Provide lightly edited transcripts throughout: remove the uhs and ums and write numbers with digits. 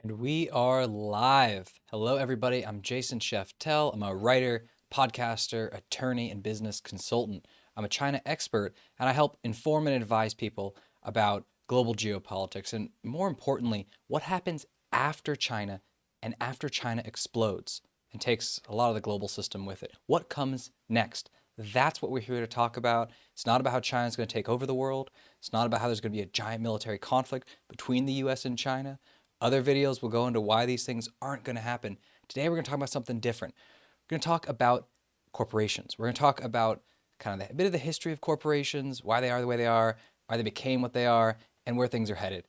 And we are live. Hello, everybody. I'm Jason Sheftel. I'm a writer, podcaster, attorney, and business consultant. I'm a China expert, and I help inform and advise people about global geopolitics and, more importantly, what happens after China and after China explodes and takes a lot of the global system with it. What comes next? That's what we're here to talk about. It's not about how China's going to take over the world. It's not about how there's going to be a giant military conflict between the US and China. Other videos will go into why these things aren't going to happen. Today, we're going to talk about something different. We're going to talk about corporations. We're going to talk about kind of a bit of the history of corporations, why they are the way they are, why they became what they are, and where things are headed.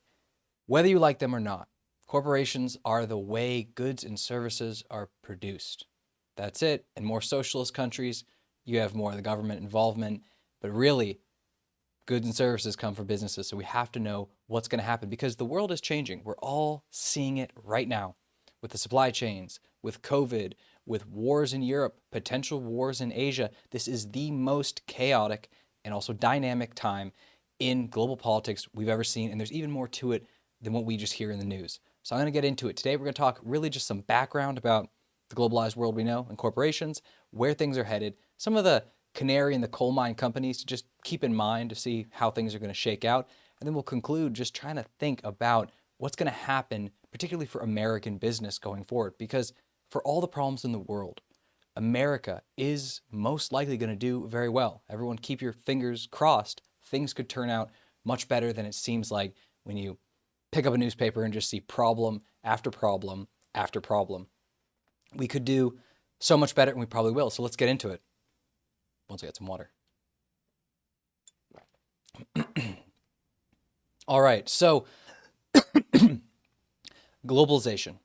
Whether you like them or not, corporations are the way goods and services are produced. That's it. In more socialist countries, you have more of the government involvement, but really, goods and services come from businesses, so we have to know what's going to happen because the world is changing. We're all seeing it right now with the supply chains, with COVID, with wars in Europe, potential wars in Asia. This is the most chaotic and also dynamic time in global politics we've ever seen, and there's even more to it than what we just hear in the news. So I'm going to get into it. Today we're going to talk really just some background about the globalized world we know and corporations, where things are headed, some of the canary in the coal mine companies to just keep in mind to see how things are going to shake out. And then we'll conclude just trying to think about what's going to happen, particularly for American business going forward. Because for all the problems in the world, America is most likely going to do very well. Everyone keep your fingers crossed. Things could turn out much better than it seems like when you pick up a newspaper and just see problem after problem after problem. We could do so much better, and we probably will. So let's get into it once I get some water. All right, so globalization.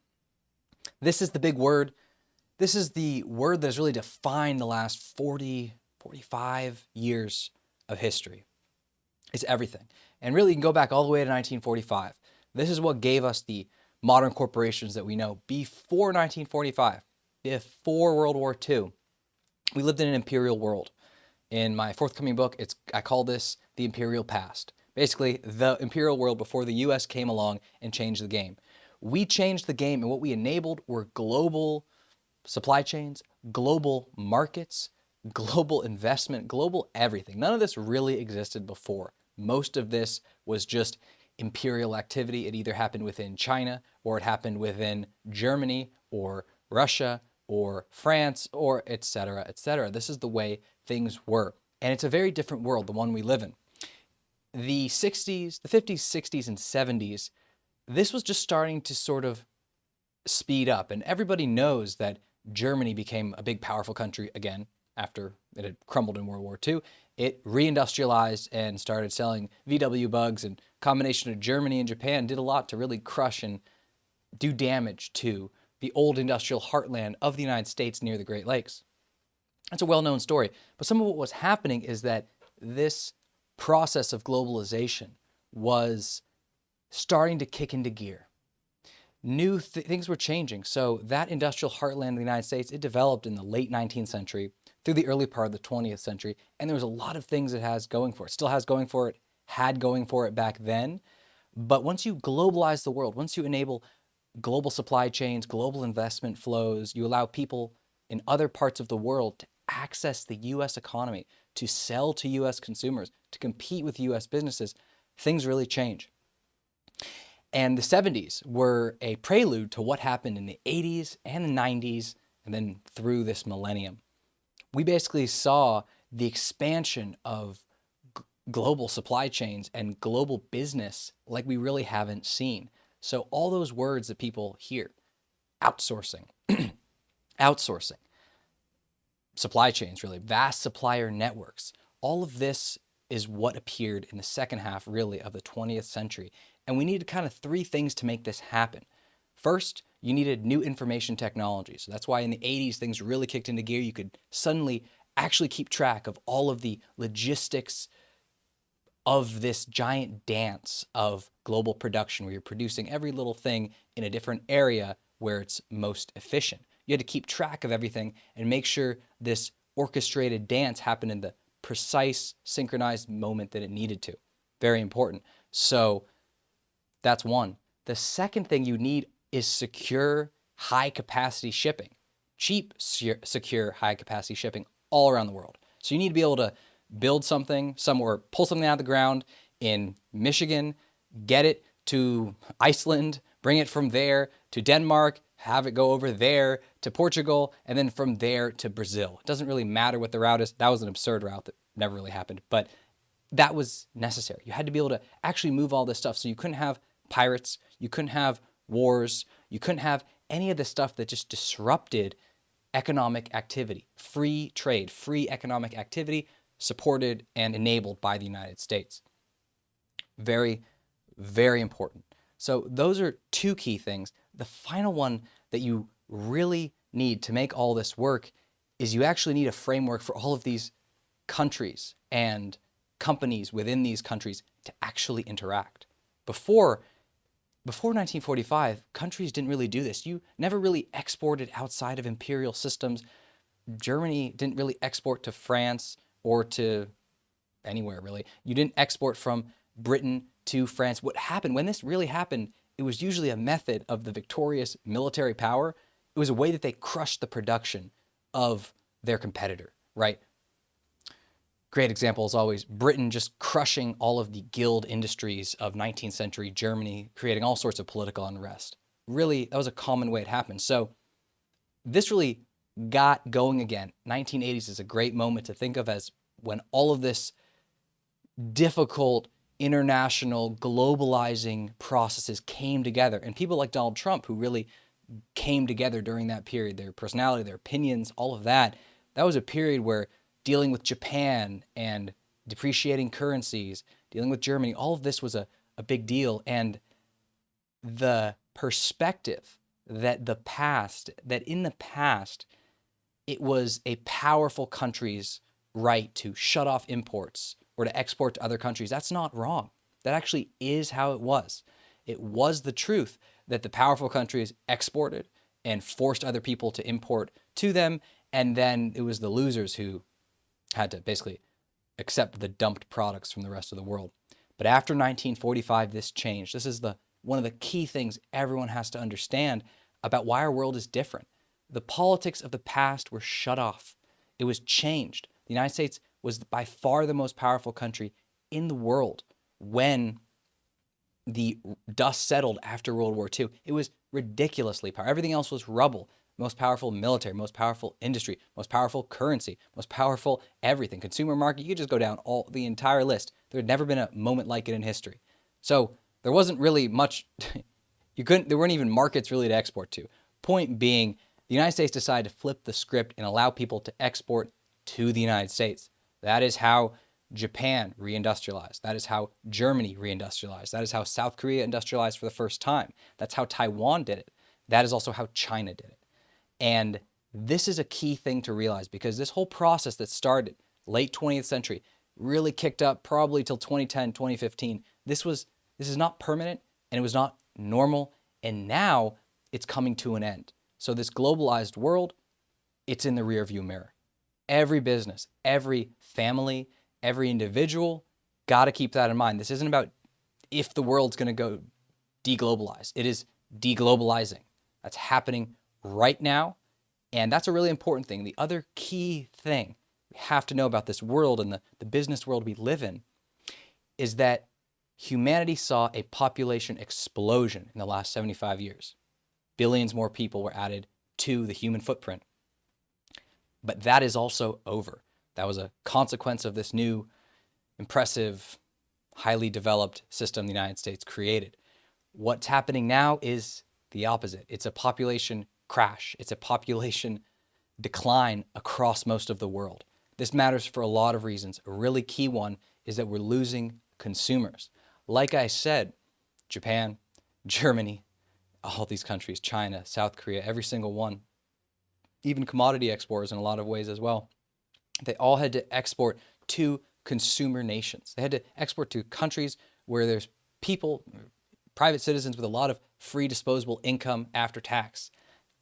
This is the big word. This is the word that has really defined the last 40, 45 years of history. It's everything. And really, you can go back all the way to 1945. This is what gave us the modern corporations that we know. Before 1945, before World War II, we lived in an imperial world. In my forthcoming book, I call this the imperial past. Basically, the imperial world before the US came along and changed the game. We changed the game, and what we enabled were global supply chains, global markets, global investment, global everything. None of this really existed before. Most of this was just imperial activity. It either happened within China, or it happened within Germany, or Russia, or France, or et cetera, et cetera. This is the way things were. And it's a very different world, the one we live in. The 60s, the 50s, 60s, and 70s, this was just starting to sort of speed up. And everybody knows that Germany became a big, powerful country again after it had crumbled in World War II. It reindustrialized and started selling VW bugs, and combination of Germany and Japan did a lot to really crush and do damage to the old industrial heartland of the United States near the Great Lakes. That's a well-known story. But some of what was happening is that this process of globalization was starting to kick into gear. New things were changing. So that industrial heartland of the United States, it developed in the late 19th century through the early part of the 20th century. And there was a lot of things it has going for it. Still has going for it, had going for it back then. But once you globalize the world, once you enable global supply chains, global investment flows, you allow people in other parts of the world to access the US economy, to sell to US consumers, to compete with US businesses, things really change. And the 70s were a prelude to what happened in the 80s and the 90s, and then through this millennium. We basically saw the expansion of global supply chains and global business like we really haven't seen. So all those words that people hear, outsourcing, outsourcing, supply chains, really, vast supplier networks, all of this is what appeared in the second half, really, of the 20th century. And we needed kind of three things to make this happen. First, you needed new information technology. So that's why in the 80s, things really kicked into gear. You could suddenly actually keep track of all of the logistics of this giant dance of global production, where you're producing every little thing in a different area where it's most efficient. You had to keep track of everything and make sure this orchestrated dance happened in the precise, synchronized moment that it needed to. Very important. So that's one. The second thing you need is secure, high-capacity shipping. Cheap, secure, high-capacity shipping all around the world. So you need to be able to build something somewhere, pull something out of the ground in Michigan, get it to Iceland, bring it from there to Denmark, have it go over there to Portugal, and then from there to Brazil. It doesn't really matter what the route is. That was an absurd route that never really happened, but that was necessary. You had to be able to actually move all this stuff. So you couldn't have pirates, you couldn't have wars, you couldn't have any of the stuff that just disrupted economic activity. Free trade, free economic activity supported and enabled by the United States. Very, very important. So those are two key things. The final one that you really need to make all this work is you actually need a framework for all of these countries and companies within these countries to actually interact. Before 1945, countries didn't really do this. You never really exported outside of imperial systems. Germany didn't really export to France or to anywhere, really. You didn't export from Britain to France. What happened, when this really happened, it was usually a method of the victorious military power. It was a way that they crushed the production of their competitor, right? Great example is always Britain just crushing all of the guild industries of 19th century Germany, creating all sorts of political unrest. Really, that was a common way it happened. So this really got going again. 1980s is a great moment to think of as when all of this difficult international globalizing processes came together. And people like Donald Trump, who really came together during that period, their personality, their opinions, all of that, that was a period where dealing with Japan and depreciating currencies, dealing with Germany, all of this was a big deal. And the perspective that in the past, it was a powerful country's right to shut off imports or to export to other countries, that's not wrong. That actually is how it was. It was the truth that the powerful countries exported and forced other people to import to them, and then it was the losers who had to basically accept the dumped products from the rest of the world. But after 1945, this changed. This is one of the key things everyone has to understand about why our world is different. The politics of the past were shut off. It was changed. The United States was by far the most powerful country in the world when the dust settled after World War II. It was ridiculously powerful. Everything else was rubble. Most powerful military, most powerful industry, most powerful currency, most powerful everything. Consumer market, you could just go down the entire list. There had never been a moment like it in history. So there wasn't really much, there weren't even markets really to export to. Point being, the United States decided to flip the script and allow people to export to the United States. That is how Japan reindustrialized. That is how Germany reindustrialized. That is how South Korea industrialized for the first time. That's how Taiwan did it. That is also how China did it. And this is a key thing to realize, because this whole process that started late 20th century really kicked up probably till 2010, 2015. This is not permanent, and it was not normal, and now it's coming to an end. So this globalized world, it's in the rearview mirror. Every business, every family, every individual, got to keep that in mind. This isn't about if the world's going to go deglobalize. It is deglobalizing. That's happening right now, and that's a really important thing. The other key thing we have to know about this world and the business world we live in is that humanity saw a population explosion in the last 75 years. Billions more people were added to the human footprint. But that is also over. That was a consequence of this new, impressive, highly developed system the United States created. What's happening now is the opposite. It's a population crash. It's a population decline across most of the world. This matters for a lot of reasons. A really key one is that we're losing consumers. Like I said, Japan, Germany, all these countries, China, South Korea, every single one, even commodity exporters in a lot of ways as well, they all had to export to consumer nations. They had to export to countries where there's people, private citizens with a lot of free disposable income after tax.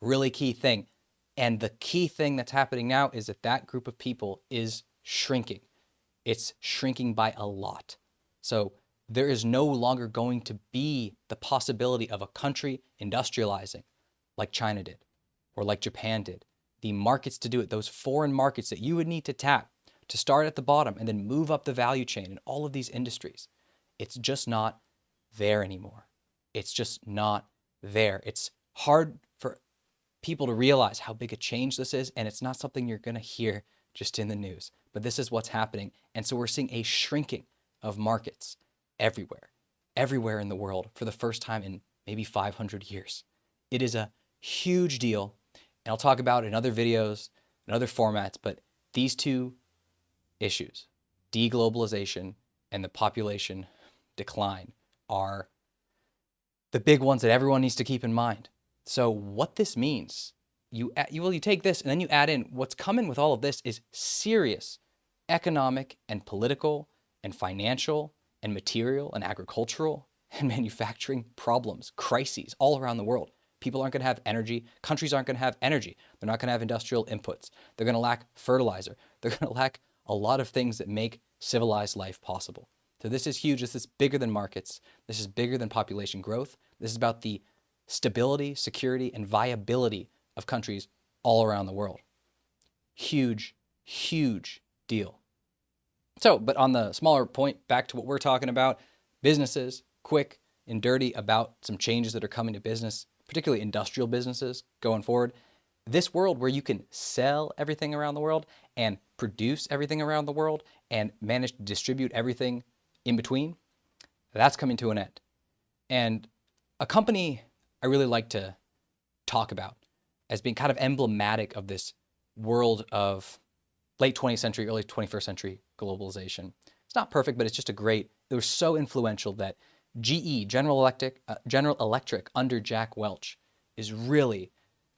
Really key thing. And the key thing that's happening now is that group of people is shrinking. It's shrinking by a lot. So there is no longer going to be the possibility of a country industrializing like China did or like Japan did. The markets to do it, those foreign markets that you would need to tap to start at the bottom and then move up the value chain in all of these industries. It's just not there anymore. It's just not there. It's hard for people to realize how big a change this is, and it's not something you're going to hear just in the news. But this is what's happening. And so we're seeing a shrinking of markets everywhere in the world for the first time in maybe 500 years. It is a huge deal, and I'll talk about it in other videos and other formats, but these two issues, deglobalization and the population decline, are the big ones that everyone needs to keep in mind. So what this means, you take this and then you add in what's coming with all of this is serious economic and political and financial and material and agricultural and manufacturing problems, crises all around the world. People aren't going to have energy. Countries aren't going to have energy. They're not going to have industrial inputs. They're going to lack fertilizer. They're going to lack a lot of things that make civilized life possible. So this is huge. This is bigger than markets. This is bigger than population growth. This is about the stability, security, and viability of countries all around the world. Huge, huge deal. So, but on the smaller point, back to what we're talking about, businesses, quick and dirty about some changes that are coming to business, particularly industrial businesses going forward. This world where you can sell everything around the world and produce everything around the world and manage to distribute everything in between, that's coming to an end. And a company I really like to talk about as being kind of emblematic of this world of late 20th century, early 21st century globalization. It's not perfect, but it's just it was so influential that GE, General Electric under Jack Welch, is really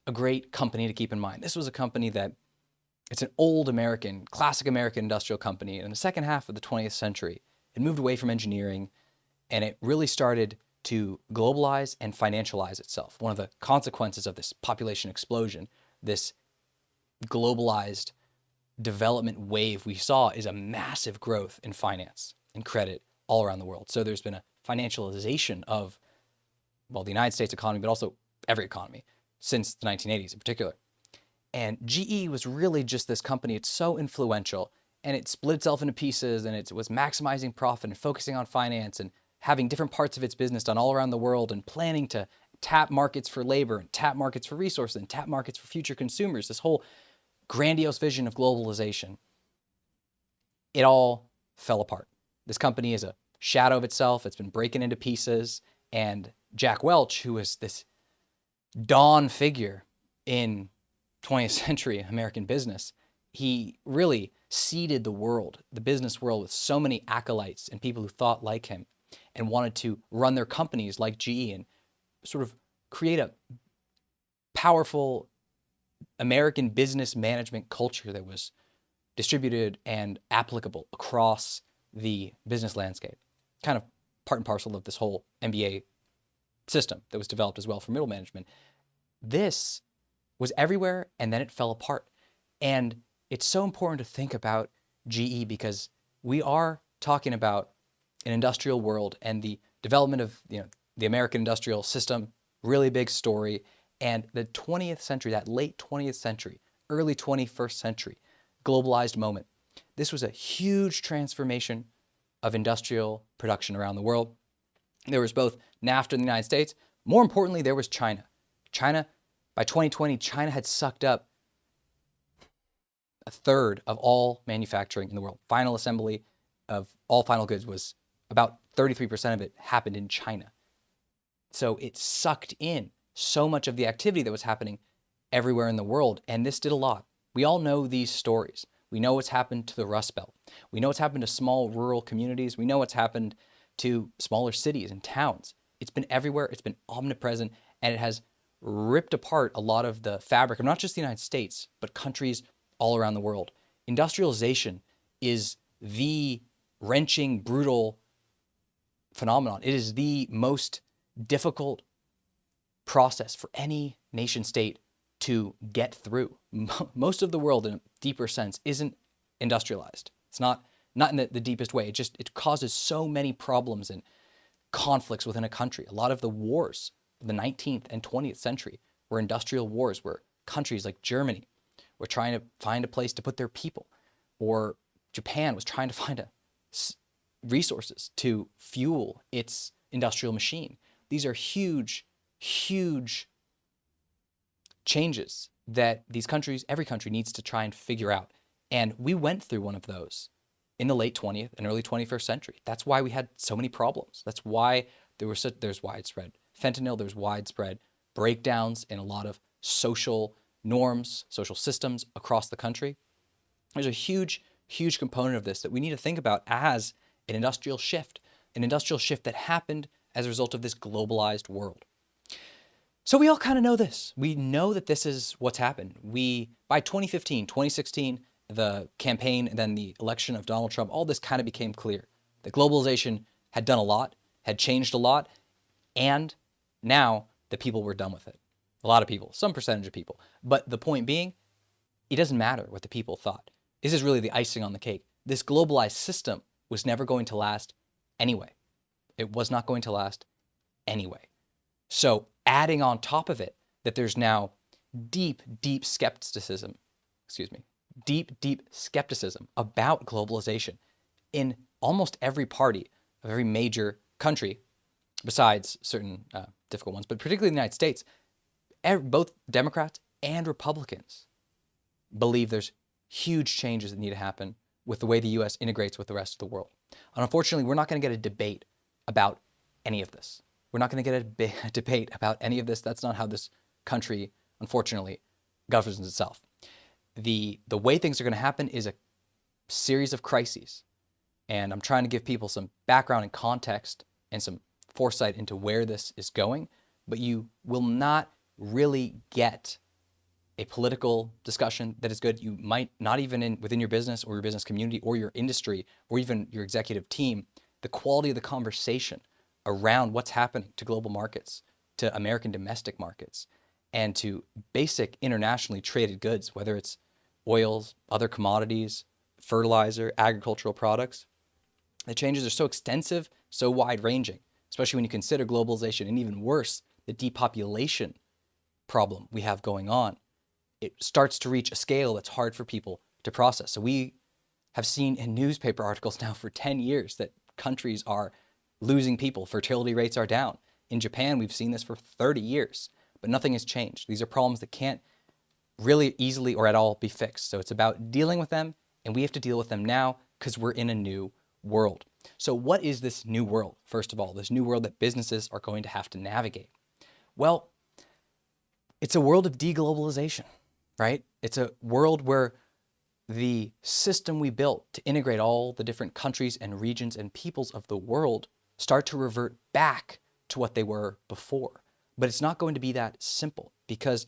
a great company to keep in mind. This was a company that, it's an old classic American industrial company. In the second half of the 20th century, it moved away from engineering, and it really started to globalize and financialize itself. One of the consequences of this population explosion, this globalized development wave we saw, is a massive growth in finance and credit all around the world. So there's been a financialization of, well, the United States economy, but also every economy since the 1980s in particular. And GE was really just this company. It's so influential, and it split itself into pieces, and it was maximizing profit and focusing on finance and having different parts of its business done all around the world and planning to tap markets for labor and tap markets for resources and tap markets for future consumers. This whole grandiose vision of globalization, it all fell apart. This company is a shadow of itself. It's been breaking into pieces. And Jack Welch, who was this dawn figure in 20th century American business, he really seeded the world, the business world, with so many acolytes and people who thought like him and wanted to run their companies like GE and sort of create a powerful American business management culture that was distributed and applicable across the business landscape. Kind of part and parcel of this whole MBA system that was developed as well for middle management. This was everywhere, and then it fell apart. And it's so important to think about GE because we are talking about an industrial world and the development of the American industrial system, really big story. And the 20th century, that late 20th century, early 21st century globalized moment, this was a huge transformation of industrial production around the world. There was both NAFTA in the United States. More importantly, there was China. By 2020, China had sucked up a third of all manufacturing in the world. Final assembly of all final goods was about 33% of it happened in China. So it sucked in so much of the activity that was happening everywhere in the world. And this did a lot. We all know these stories. We know what's happened to the Rust Belt. We know what's happened to small rural communities. We know what's happened to smaller cities and towns. It's been everywhere. It's been omnipresent, and it has ripped apart a lot of the fabric of not just the United States, but countries all around the world. Industrialization is the wrenching, brutal phenomenon. It is the most difficult process for any nation state to get through. Most of the world, in a deeper sense, isn't industrialized. It's not not in the deepest way. It causes so many problems and conflicts within a country. A lot of the wars of the 19th and 20th century were industrial wars where countries like Germany were trying to find a place to put their people, or Japan was trying to find resources to fuel its industrial machine. These are huge, huge changes that these countries, every country needs to try and figure out. And we went through one of those in the late 20th and early 21st century. That's why we had so many problems. That's why there's widespread fentanyl, there's widespread breakdowns in a lot of social norms, social systems across the country. There's a huge, huge component of this that we need to think about as an industrial shift that happened as a result of this globalized world. So we all kind of know this. We know that this is what's happened. By 2015, 2016, the campaign and then the election of Donald Trump, all this kind of became clear that globalization had done a lot, had changed a lot, and now the people were done with it. A lot of people, some percentage of people. But the point being, it doesn't matter what the people thought. This is really the icing on the cake. This globalized system was never going to last anyway. It was not going to last anyway. So adding on top of it that there's now deep skepticism about globalization in almost every party of every major country, besides certain difficult ones, but particularly in the United States, both Democrats and Republicans believe there's huge changes that need to happen with the way the U.S. integrates with the rest of the world. And unfortunately, we're not going to get a debate about any of this. We're not going to get a debate about any of this. That's not how this country, unfortunately, governs itself. The way things are going to happen is a series of crises. And I'm trying to give people some background and context and some foresight into where this is going. But you will not really get a political discussion that is good. You might not even within your business or your business community or your industry or even your executive team, the quality of the conversation around what's happening to global markets, to American domestic markets, and to basic internationally traded goods, whether it's oils, other commodities, fertilizer, agricultural products. The changes are so extensive, so wide-ranging, especially when you consider globalization and even worse, the depopulation problem we have going on. It starts to reach a scale that's hard for people to process. So we have seen in newspaper articles now for 10 years that countries are losing people. Fertility rates are down. In Japan, we've seen this for 30 years, but nothing has changed. These are problems that can't really easily or at all be fixed. So it's about dealing with them, and we have to deal with them now because we're in a new world. So what is this new world? First of all, this new world that businesses are going to have to navigate. Well, it's a world of deglobalization, right? It's a world where the system we built to integrate all the different countries and regions and peoples of the world start to revert back to what they were before. But it's not going to be that simple, because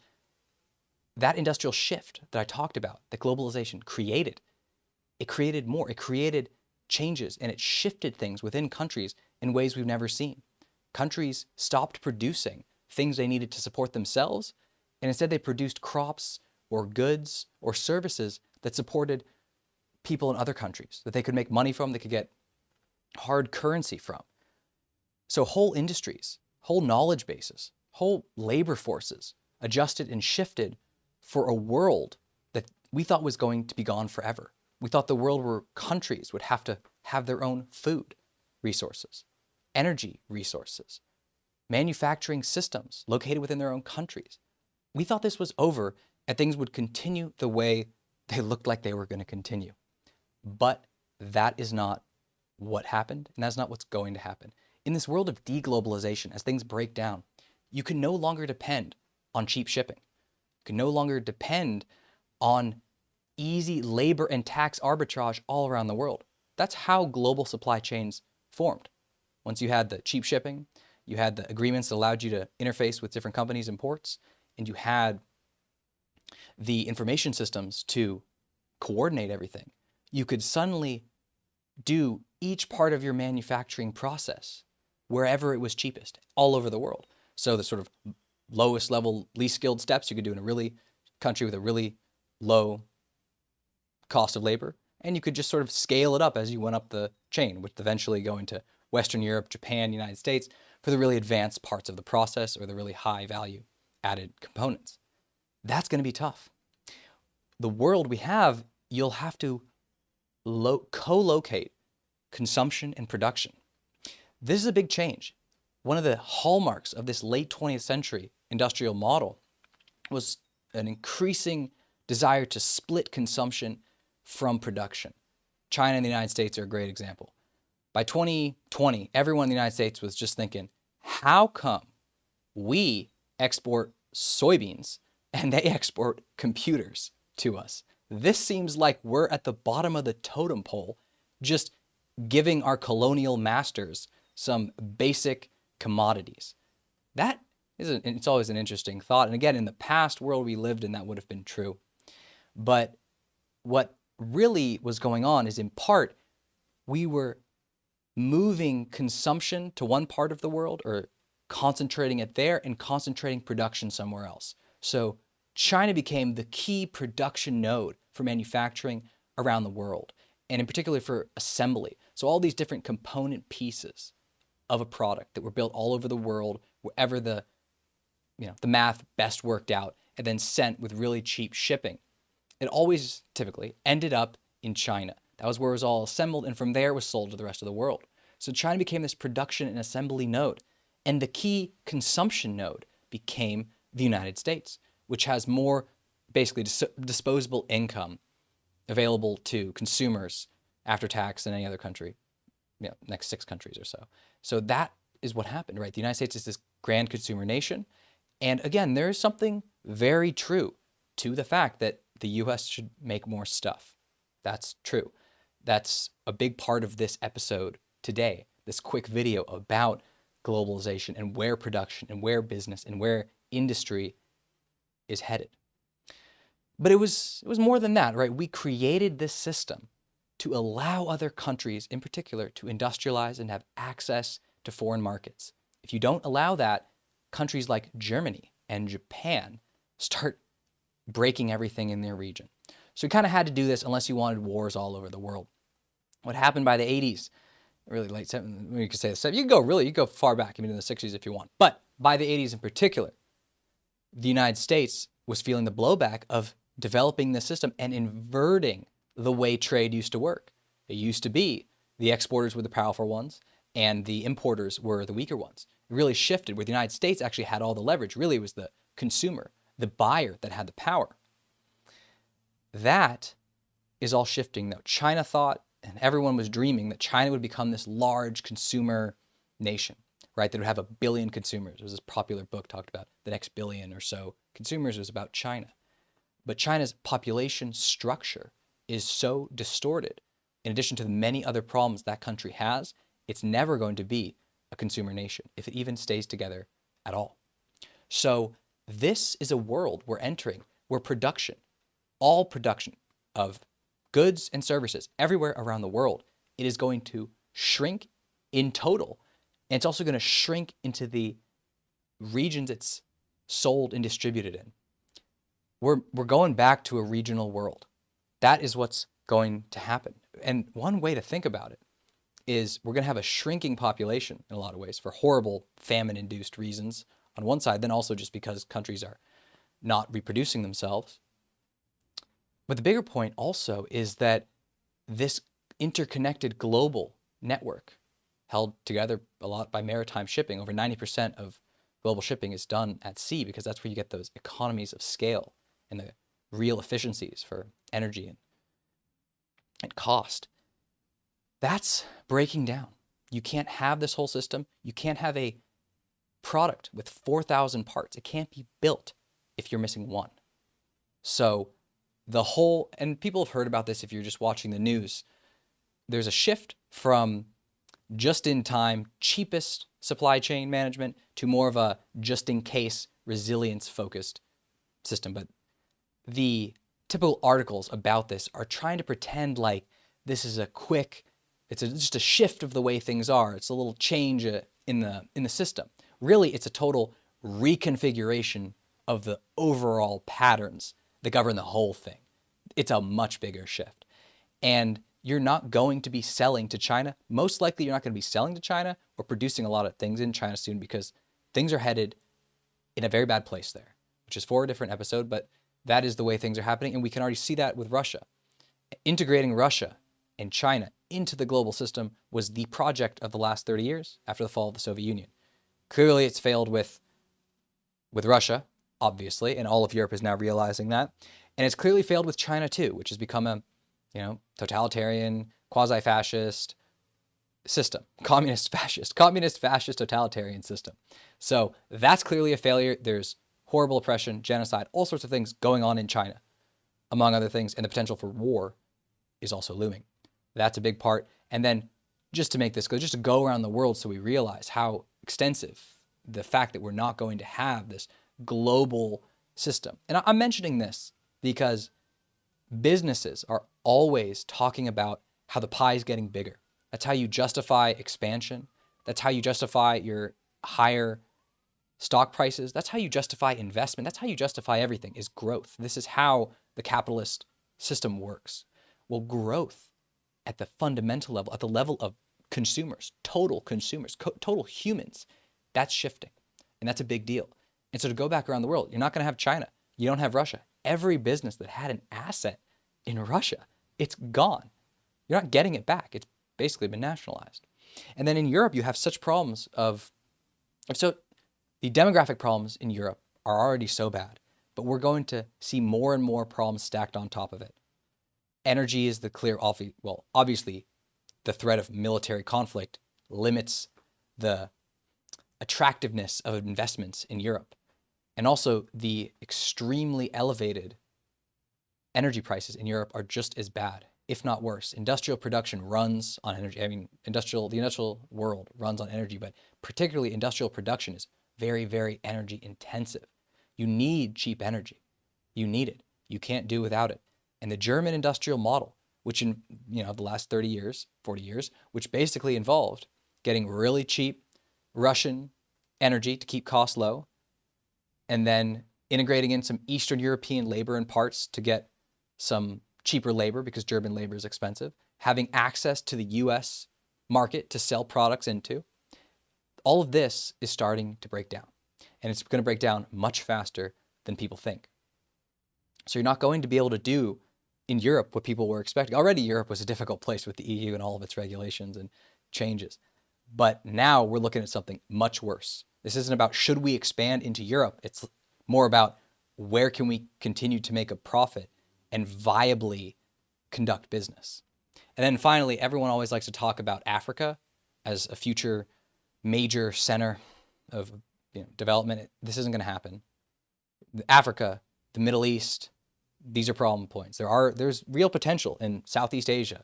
that industrial shift that I talked about, that globalization created, it created more. It created changes, and it shifted things within countries in ways we've never seen. Countries stopped producing things they needed to support themselves, and instead they produced crops or goods or services that supported people in other countries, that they could make money from, they could get hard currency from. So whole industries, whole knowledge bases, whole labor forces adjusted and shifted for a world that we thought was going to be gone forever. We thought the world where countries would have to have their own food resources, energy resources, manufacturing systems located within their own countries. We thought this was over and things would continue the way they looked like they were going to continue. But that is not what happened, and that's not what's going to happen. In this world of deglobalization, as things break down, you can no longer depend on cheap shipping. You can no longer depend on easy labor and tax arbitrage all around the world. That's how global supply chains formed. Once you had the cheap shipping, you had the agreements that allowed you to interface with different companies and ports, and you had the information systems to coordinate everything. You could suddenly do each part of your manufacturing process wherever it was cheapest, all over the world. So the sort of lowest level, least skilled steps you could do in a really country with a really low cost of labor, And you could just sort of scale it up as you went up the chain, with eventually going to Western Europe, Japan, United States for the really advanced parts of the process or the really high value added components. That's going to be tough. The world we have, you'll have to co-locate consumption and production. This is a big change. One of the hallmarks of this late 20th century industrial model was an increasing desire to split consumption from production. China and the United States are a great example. By 2020, everyone in the United States was just thinking, how come we export soybeans and they export computers to us? This seems like we're at the bottom of the totem pole, just giving our colonial masters some basic commodities. That is it's always an interesting thought. And again, in the past world we lived in, that would have been true. But what really was going on is, in part, we were moving consumption to one part of the world, or concentrating it there, and concentrating production somewhere else. So China became the key production node for manufacturing around the world, and in particular for assembly. So all these different component pieces of a product that were built all over the world, wherever the math best worked out, and then sent with really cheap shipping. It always typically ended up in China. That was where it was all assembled, and from there it was sold to the rest of the world. So China became this production and assembly node, and the key consumption node became the United States, which has more basically disposable income available to consumers after tax than any other country, next 6 countries or so. So that is what happened, right? The United States is this grand consumer nation. And again, there is something very true to the fact that the US should make more stuff. That's true. That's a big part of this episode today, this quick video about globalization and where production and where business and where industry is headed. But it was more than that, right? We created this system to allow other countries in particular to industrialize and have access to foreign markets. If you don't allow that, countries like Germany and Japan start breaking everything in their region. So you kind of had to do this unless you wanted wars all over the world. What happened by the 80s, really late 70s, you could say the 70s, you go far back, even in the 60s if you want. But by the 80s in particular, the United States was feeling the blowback of developing the system and inverting the way trade used to work. It used to be the exporters were the powerful ones and the importers were the weaker ones. It really shifted where the United States actually had all the leverage. Really, it was the consumer, the buyer, that had the power. That is all shifting though. China thought, and everyone was dreaming, that China would become this large consumer nation, right? That would have 1 billion consumers. There was this popular book talked about the next billion or so consumers. It was about China. But China's population structure is so distorted. In addition to the many other problems that country has, it's never going to be a consumer nation, if it even stays together at all. So this is a world we're entering where production, all production of goods and services everywhere around the world, it is going to shrink in total. And it's also going to shrink into the regions it's sold and distributed in. We're going back to a regional world. That is what's going to happen. And one way to think about it is we're going to have a shrinking population in a lot of ways for horrible famine-induced reasons on one side, then also just because countries are not reproducing themselves. But the bigger point also is that this interconnected global network, held together a lot by maritime shipping, over 90% of global shipping is done at sea because that's where you get those economies of scale and the real efficiencies for energy and cost. That's breaking down. You can't have this whole system. You can't have a product with 4,000 parts. It can't be built if you're missing one. So the whole, and people have heard about this if you're just watching the news, there's a shift from just-in-time, cheapest supply chain management to more of a just-in-case, resilience-focused system. But the typical articles about this are trying to pretend like this is a quick, just a shift of the way things are. It's a little change in the system. Really, it's a total reconfiguration of the overall patterns that govern the whole thing. It's a much bigger shift. And you're not going to be selling to China. Most likely, you're not going to be selling to China or producing a lot of things in China soon, because things are headed in a very bad place there, which is for a different episode, but that is the way things are happening. And we can already see that with Russia. Integrating Russia and China into the global system was the project of the last 30 years after the fall of the Soviet Union. Clearly, it's failed with Russia, obviously, and all of Europe is now realizing that. And it's clearly failed with China too, which has become a, totalitarian, quasi-fascist system, communist, fascist, totalitarian system. So that's clearly a failure. There's horrible oppression, genocide, all sorts of things going on in China, among other things, and the potential for war is also looming. That's a big part. And then just to make this go, just to go around the world so we realize how extensive the fact that we're not going to have this global system. And I'm mentioning this because businesses are always talking about how the pie is getting bigger. That's how you justify expansion. That's how you justify your higher stock prices. That's how you justify investment. That's how you justify everything, is growth. This is how the capitalist system works. Well, growth at the fundamental level, at the level of consumers, total humans, that's shifting. And that's a big deal. And so to go back around the world, you're not going to have China. You don't have Russia. Every business that had an asset in Russia, it's gone. You're not getting it back. It's basically been nationalized. And then in Europe, you have such problems so the demographic problems in Europe are already so bad, but we're going to see more and more problems stacked on top of it. Energy is the clear, obviously the threat of military conflict limits the attractiveness of investments in Europe. And also the extremely elevated energy prices in Europe are just as bad, if not worse. Industrial production runs on energy. The industrial world runs on energy, but particularly industrial production is very, very energy intensive. You need cheap energy. You need it. You can't do without it. And the German industrial model, which in the last 30 years, 40 years, which basically involved getting really cheap Russian energy to keep costs low, and then integrating in some Eastern European labor and parts to get some cheaper labor because German labor is expensive, having access to the US market to sell products into. All of this is starting to break down, and it's going to break down much faster than people think. So you're not going to be able to do in Europe what people were expecting. Already Europe was a difficult place with the EU and all of its regulations and changes. But now we're looking at something much worse. This isn't about should we expand into Europe. It's more about where can we continue to make a profit and viably conduct business. And then finally, everyone always likes to talk about Africa as a future major center of development. This isn't going to happen. Africa, the Middle East, these are problem points. There's real potential in Southeast Asia,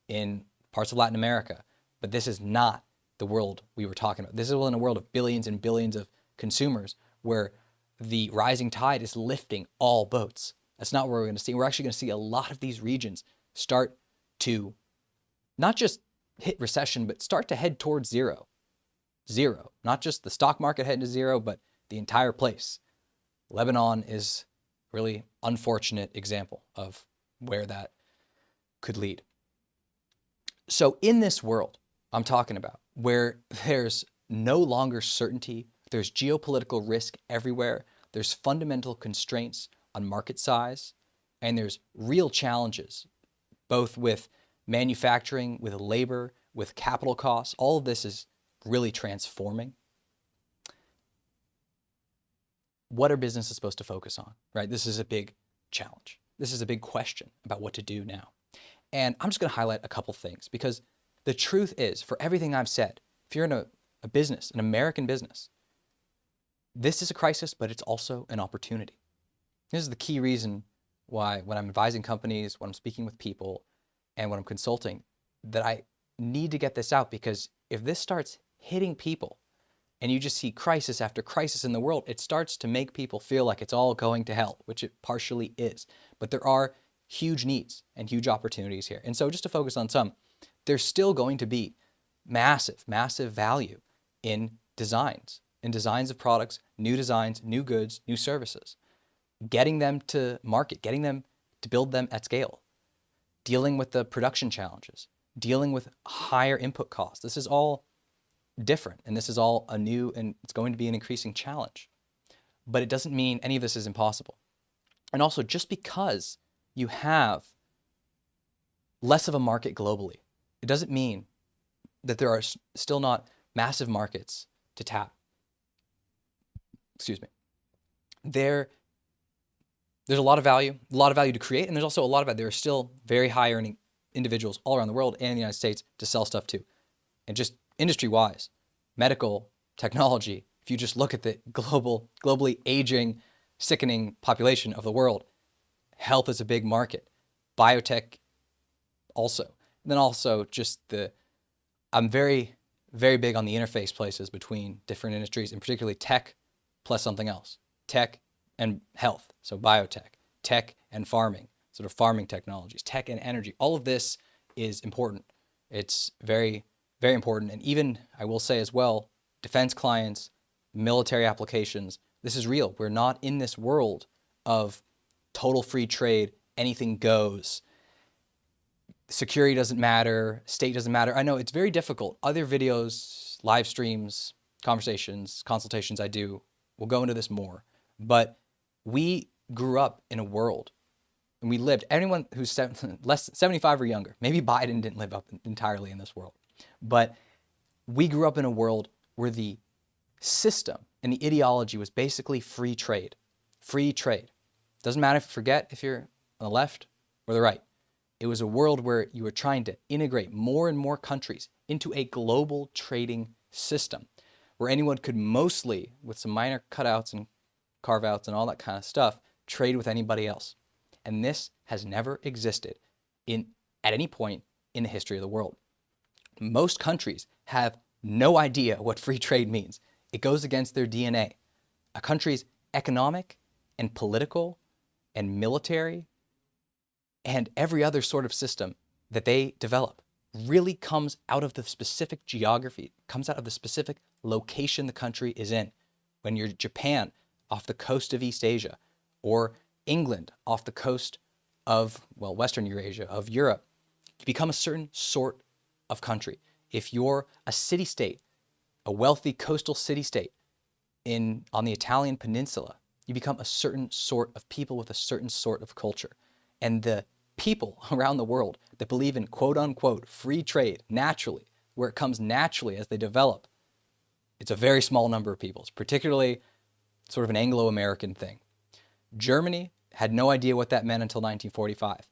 in parts of Latin America, but this is not the world we were talking about. This is in a world of billions and billions of consumers where the rising tide is lifting all boats. That's not what we're going to see. We're actually going to see a lot of these regions start to not just hit recession, but start to head towards zero. Zero. Not just the stock market heading to zero, but the entire place. Lebanon is a really unfortunate example of where that could lead. So in this world I'm talking about, where there's no longer certainty, there's geopolitical risk everywhere, there's fundamental constraints on market size, and there's real challenges, both with manufacturing, with labor, with capital costs. All of this is really transforming. What are businesses supposed to focus on, right? This is a big challenge. This is a big question about what to do now. And I'm just going to highlight a couple things, because the truth is, for everything I've said, if you're in a business, an American business, this is a crisis, but it's also an opportunity. This is the key reason why when I'm advising companies, when I'm speaking with people, and when I'm consulting, that I need to get this out, because if this starts hitting people and you just see crisis after crisis in the world, it starts to make people feel like it's all going to hell, which it partially is. But there are huge needs and huge opportunities here. And so just to focus on some, there's still going to be massive, massive value in designs of products, new designs, new goods, new services, getting them to market, getting them to build them at scale. dealing with the production challenges, dealing with higher input costs. This is all different, and this is all a new, and it's going to be an increasing challenge. But it doesn't mean any of this is impossible. And also, just because you have less of a market globally, it doesn't mean that there are still not massive markets to tap. Excuse me. There's a lot of value to create, and there's also a lot of value. There are still very high earning individuals all around the world and the United States to sell stuff to. And just industry-wise, medical, technology, if you just look at the globally aging, sickening population of the world, health is a big market. Biotech also. And then also just I'm very, very big on the interface places between different industries, and particularly tech plus something else. Tech and health, so biotech, tech and farming, sort of farming technologies, tech and energy. All of this is important. It's very, very important. And even, I will say as well, defense clients, military applications, this is real. We're not in this world of total free trade, anything goes. Security doesn't matter, state doesn't matter. I know it's very difficult. Other videos, live streams, conversations, consultations I do, we'll go into this more. But we grew up in a world, and we lived, anyone who's 75 or younger, maybe Biden didn't live up entirely in this world, but we grew up in a world where the system and the ideology was basically free trade. Free trade. Doesn't matter if you're on the left or the right. It was a world where you were trying to integrate more and more countries into a global trading system where anyone could mostly, with some minor cutouts and carve-outs and all that kind of stuff, trade with anybody else. And this has never existed at any point in the history of the world. Most countries have no idea what free trade means. It goes against their DNA. A country's economic and political and military and every other sort of system that they develop really comes out of the specific geography, comes out of the specific location the country is in. When you're Japan off the coast of East Asia, or England off the coast of, well, Western Eurasia, of Europe, you become a certain sort of country. If you're a city-state, a wealthy coastal city-state on the Italian peninsula, you become a certain sort of people with a certain sort of culture. And the people around the world that believe in quote-unquote free trade naturally, where it comes naturally as they develop, it's a very small number of people. It's particularly sort of an Anglo-American thing. Germany had no idea what that meant until 1945.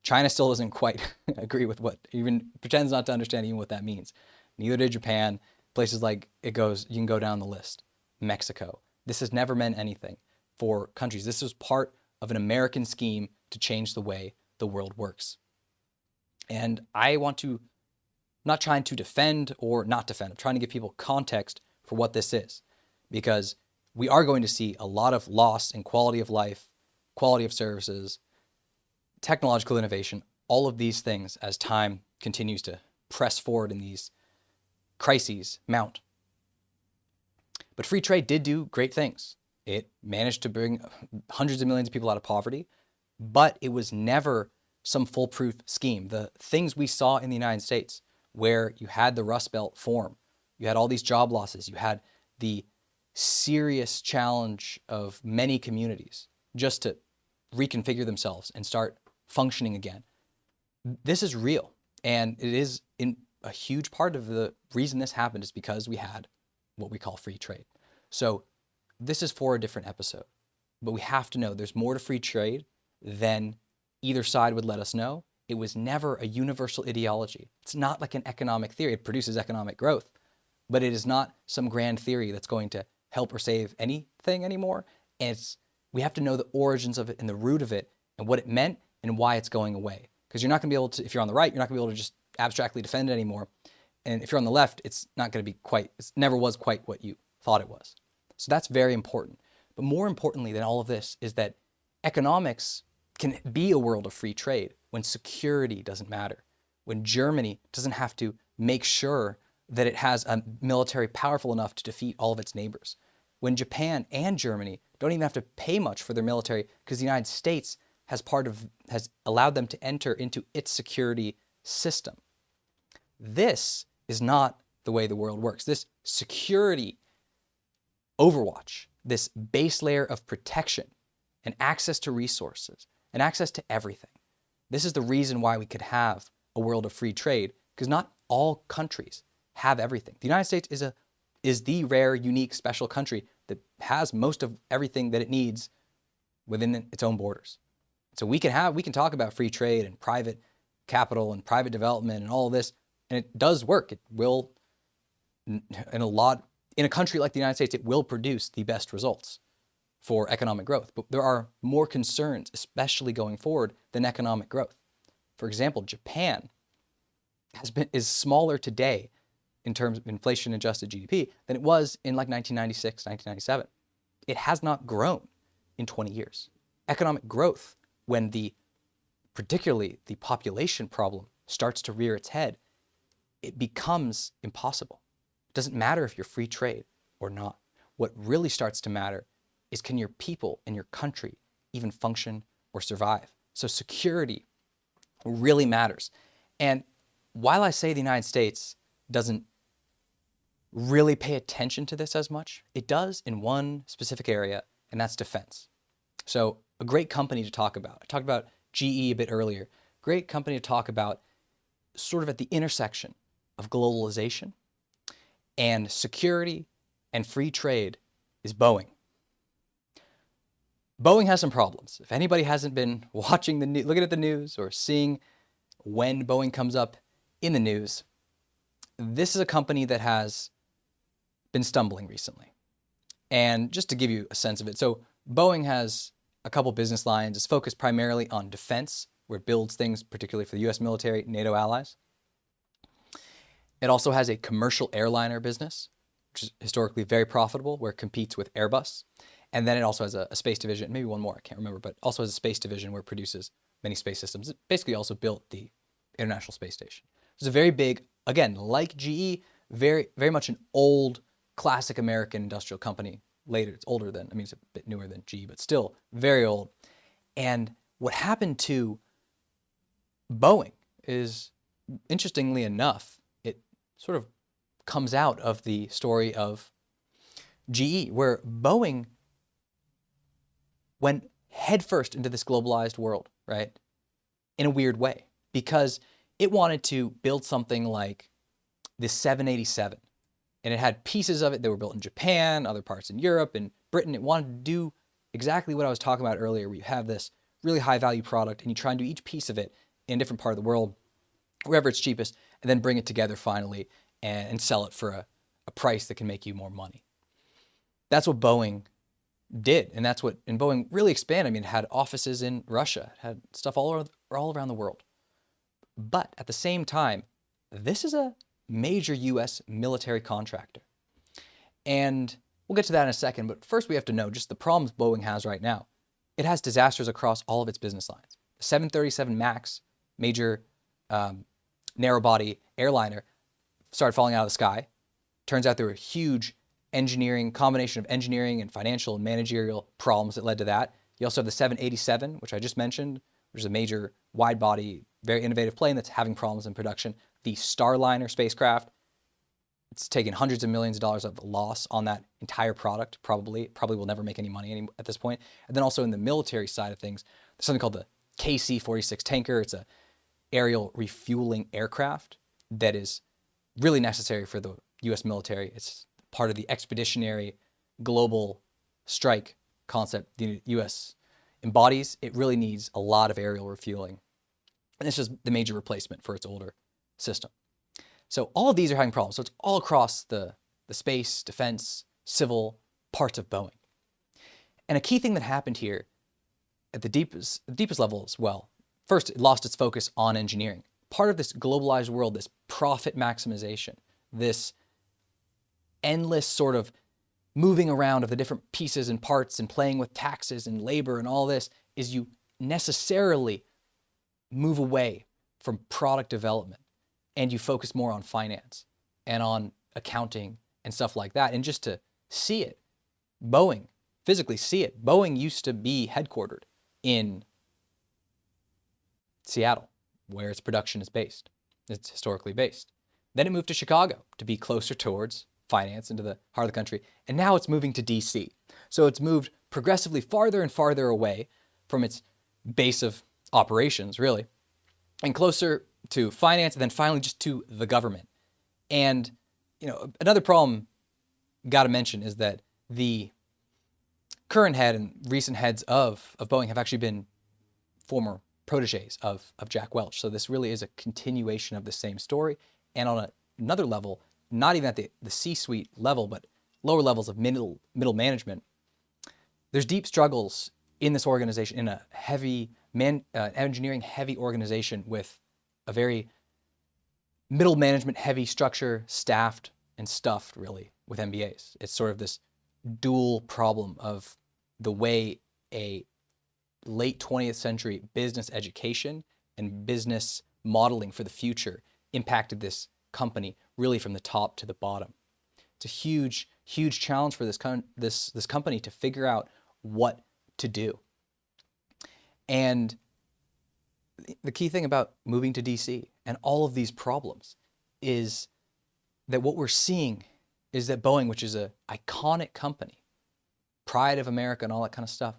China still doesn't quite agree with even pretends not to understand even what that means. Neither did Japan. Places like you can go down the list. Mexico. This has never meant anything for countries. This was part of an American scheme to change the way the world works. And I want to, not trying to defend or not defend, I'm trying to give people context for what this is, because we are going to see a lot of loss in quality of life, quality of services, technological innovation, all of these things as time continues to press forward and these crises mount. But free trade did do great things. It managed to bring hundreds of millions of people out of poverty, but it was never some foolproof scheme. The things we saw in the United States, where you had the Rust Belt form, you had all these job losses, you had the serious challenge of many communities just to reconfigure themselves and start functioning again. This is real, and it is in a huge part of the reason this happened is because we had what we call free trade. So this is for a different episode, but we have to know there's more to free trade than either side would let us know. It was never a universal ideology. It's not like an economic theory. It produces economic growth, but it is not some grand theory that's going to help or save anything anymore. And we have to know the origins of it and the root of it and what it meant and why it's going away. Because you're not going to be able to, if you're on the right, you're not going to be able to just abstractly defend it anymore. And if you're on the left, it's not going to be it never was quite what you thought it was. So that's very important. But more importantly than all of this is that economics can be a world of free trade when security doesn't matter, when Germany doesn't have to make sure that it has a military powerful enough to defeat all of its neighbors, when Japan and Germany don't even have to pay much for their military because the United States has allowed them to enter into its security system. This is not the way the world works. This security overwatch, this base layer of protection and access to resources and access to everything. This is the reason why we could have a world of free trade, because not all countries have everything. The United States is the rare, unique, special country that has most of everything that it needs within its own borders. So we can talk about free trade and private capital and private development and all of this, and it does work. It will, in a country like the United States, it will produce the best results for economic growth. But there are more concerns, especially going forward, than economic growth. For example, Japan is smaller today in terms of inflation-adjusted GDP than it was in like 1996, 1997. It has not grown in 20 years. Economic growth, when particularly the population problem starts to rear its head, it becomes impossible. It doesn't matter if you're free trade or not. What really starts to matter is, can your people and your country even function or survive? So security really matters. And while I say the United States doesn't really pay attention to this as much, it does in one specific area, and that's defense. So a great company to talk about. I talked about GE a bit earlier. Great company to talk about, sort of at the intersection of globalization and security and free trade, is Boeing. Boeing has some problems. If anybody hasn't been watching looking at the news or seeing when Boeing comes up in the news, this is a company that has been stumbling recently. And just to give you a sense of it, so Boeing has a couple business lines. It's focused primarily on defense, where it builds things particularly for the US military, NATO allies. It also has a commercial airliner business, which is historically very profitable, where it competes with Airbus. And then it also has a space division, maybe one more, I can't remember, but also has a space division where it produces many space systems. It basically also built the International Space Station. It's a very big, again, like GE, very, very much an old, classic American industrial company. Later, it's older than, it's a bit newer than GE, but still very old. And what happened to Boeing is, interestingly enough, it sort of comes out of the story of GE, where Boeing went headfirst into this globalized world, right? In a weird way, because it wanted to build something like the 787. And it had pieces of it that were built in Japan, other parts in Europe and Britain. It wanted to do exactly what I was talking about earlier, where you have this really high value product and you try and do each piece of it in a different part of the world, wherever it's cheapest, and then bring it together finally and sell it for a price that can make you more money. That's what Boeing did. And Boeing really expanded. It had offices in Russia, it had stuff all around the world. But at the same time, this is a major US military contractor. And we'll get to that in a second, but first we have to know just the problems Boeing has right now. It has disasters across all of its business lines. The 737 MAX, major narrow-body airliner, started falling out of the sky. Turns out there were huge combination of engineering and financial and managerial problems that led to that. You also have the 787, which I just mentioned, which is a major wide-body, very innovative plane that's having problems in production. The Starliner spacecraft, it's taken hundreds of millions of dollars of loss on that entire product, probably will never make any money at this point. And then also in the military side of things, there's something called the KC-46 tanker. It's a aerial refueling aircraft that is really necessary for the US military. It's part of the expeditionary global strike concept the US embodies. It really needs a lot of aerial refueling. And this is the major replacement for its older system. So all of these are having problems. So it's all across the space, defense, civil parts of Boeing. And a key thing that happened here at the deepest level as well, first, it lost its focus on engineering. Part of this globalized world, this profit maximization, this endless sort of moving around of the different pieces and parts and playing with taxes and labor and all this, is you necessarily move away from product development and you focus more on finance and on accounting and stuff like that. And just to see it, physically see it, Boeing used to be headquartered in Seattle, where its production is based. It's historically based. Then it moved to Chicago to be closer towards finance into the heart of the country. And now it's moving to DC. So it's moved progressively farther and farther away from its base of operations, really, and closer to finance, and then finally just to the government. And, another problem got to mention is that the current head and recent heads of Boeing have actually been former proteges of Jack Welch. So this really is a continuation of the same story. And on another level, not even at the C-suite level, but lower levels of middle management, there's deep struggles in this organization, in a heavy engineering heavy organization with a very middle management heavy structure, staffed and stuffed really with MBAs. It's sort of this dual problem of the way a late 20th century business education and business modeling for the future impacted this company really from the top to the bottom. It's a huge, huge challenge for this company to figure out what to do. And the key thing about moving to DC and all of these problems is that what we're seeing is that Boeing, which is an iconic company, pride of America and all that kind of stuff,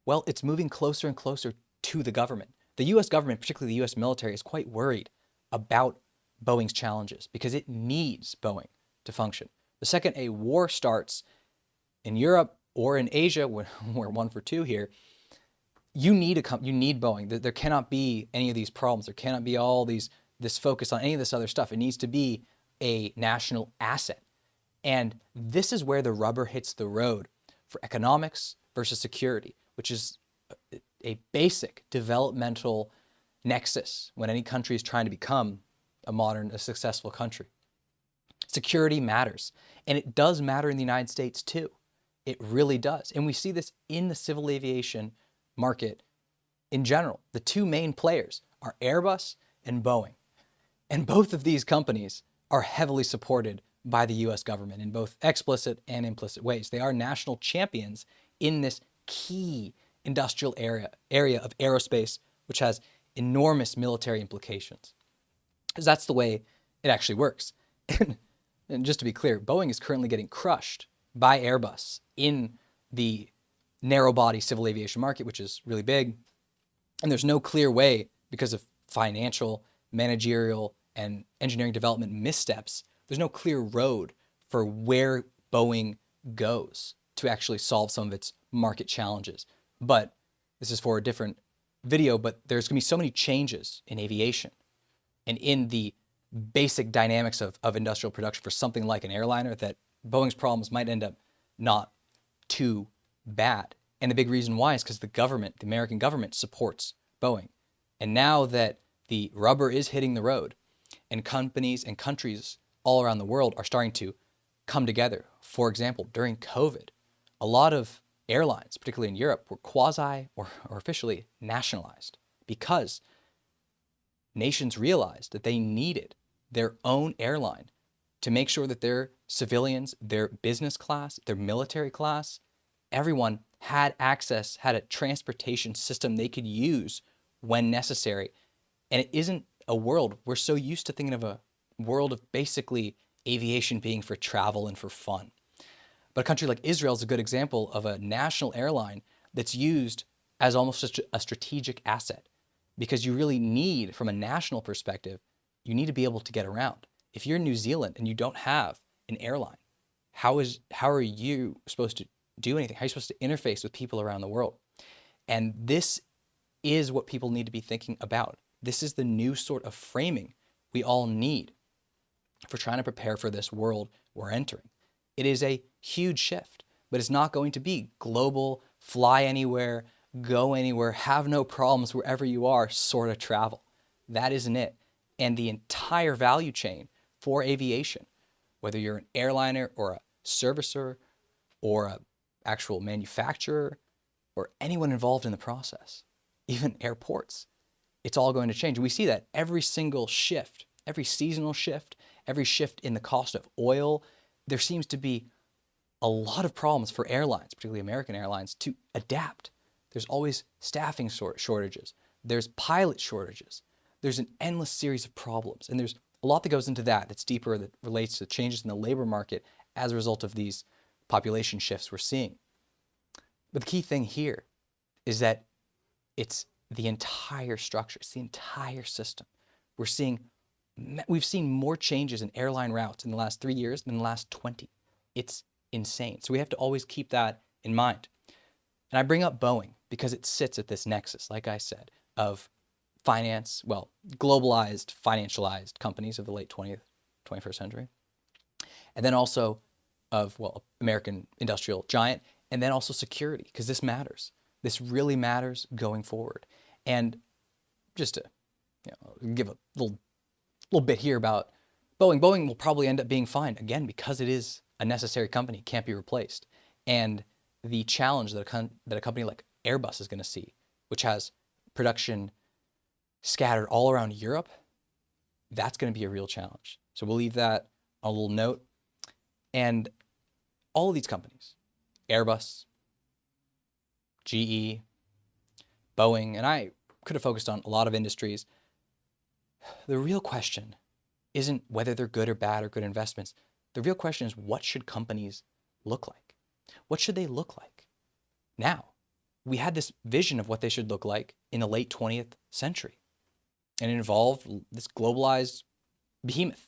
well, it's moving closer and closer to the government. The US government, particularly the US military, is quite worried about Boeing's challenges because it needs Boeing to function. The second a war starts in Europe or in Asia, we're one for two here, you need Boeing. There cannot be any of these problems. There cannot be this focus on any of this other stuff. It needs to be a national asset. And this is where the rubber hits the road for economics versus security, which is a basic developmental nexus when any country is trying to become a successful country. Security matters. And it does matter in the United States too. It really does. And we see this in the civil aviation market in general. The two main players are Airbus and Boeing. And both of these companies are heavily supported by the US government in both explicit and implicit ways. They are national champions in this key industrial area of aerospace, which has enormous military implications. Because that's the way it actually works. And just to be clear, Boeing is currently getting crushed by Airbus in the narrow body civil aviation market, which is really big. And there's no clear way, because of financial, managerial, and engineering development missteps, there's no clear road for where Boeing goes to actually solve some of its market challenges. But this is for a different video, but there's going to be so many changes in aviation and in the basic dynamics of industrial production for something like an airliner that Boeing's problems might end up not too bad. And the big reason why is because the American government supports Boeing. And now that the rubber is hitting the road and companies and countries all around the world are starting to come together, for example, during COVID, a lot of airlines, particularly in Europe, were quasi or officially nationalized because nations realized that they needed their own airline to make sure that their civilians, their business class, their military class, everyone had access, had a transportation system they could use when necessary. And it isn't a world, we're so used to thinking of a world of basically aviation being for travel and for fun. But a country like Israel is a good example of a national airline that's used as almost a strategic asset, because you really need, from a national perspective, you need to be able to get around. If you're in New Zealand and you don't have an airline, how are you supposed to do anything? How are you supposed to interface with people around the world? And this is what people need to be thinking about. This is the new sort of framing we all need for trying to prepare for this world we're entering. It is a huge shift, but it's not going to be global, fly anywhere, go anywhere, have no problems wherever you are sort of travel. That isn't it. And the entire value chain for aviation, whether you're an airliner or a servicer or an actual manufacturer or anyone involved in the process, even airports, it's all going to change. And we see that every single shift, every seasonal shift, every shift in the cost of oil, there seems to be a lot of problems for airlines, particularly American airlines, to adapt. There's always staffing shortages. There's pilot shortages. There's an endless series of problems. And there's a lot that goes into that that's deeper, that relates to changes in the labor market as a result of these population shifts we're seeing. But the key thing here is that it's the entire structure, it's the entire system. We've seen more changes in airline routes in the last 3 years than the last 20. It's insane. So we have to always keep that in mind. And I bring up Boeing because it sits at this nexus, like I said, of finance, well, globalized, financialized companies of the late 20th, 21st century. And then also of, well, American industrial giant, and then also security, because this matters. This really matters going forward. And just to give a little bit here about Boeing. Boeing will probably end up being fine, again, because it is a necessary company, can't be replaced. And the challenge that a company like Airbus is going to see, which has production scattered all around Europe, that's going to be a real challenge. So we'll leave that on a little note. And all of these companies, Airbus, GE, Boeing, and I could have focused on a lot of industries. The real question isn't whether they're good or bad or good investments. The real question is, what should companies look like? What should they look like? Now, we had this vision of what they should look like in the late 20th century. And it involved this globalized behemoth.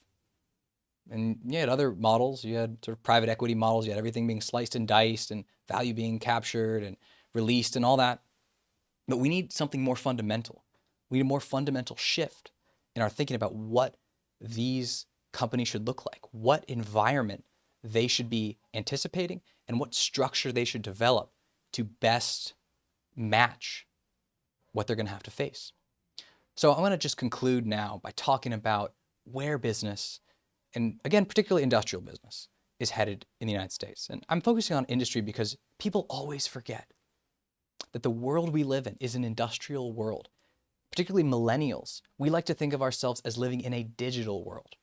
And you had other models. You had sort of private equity models. You had everything being sliced and diced and value being captured and released and all that. But we need something more fundamental. We need a more fundamental shift in our thinking about what these companies should look like, what environment they should be anticipating, and what structure they should develop to best match what they're going to have to face. So I'm going to just conclude now by talking about where business, and again, particularly industrial business, is headed in the United States. And I'm focusing on industry because people always forget that the world we live in is an industrial world. Particularly millennials, we like to think of ourselves as living in a digital world,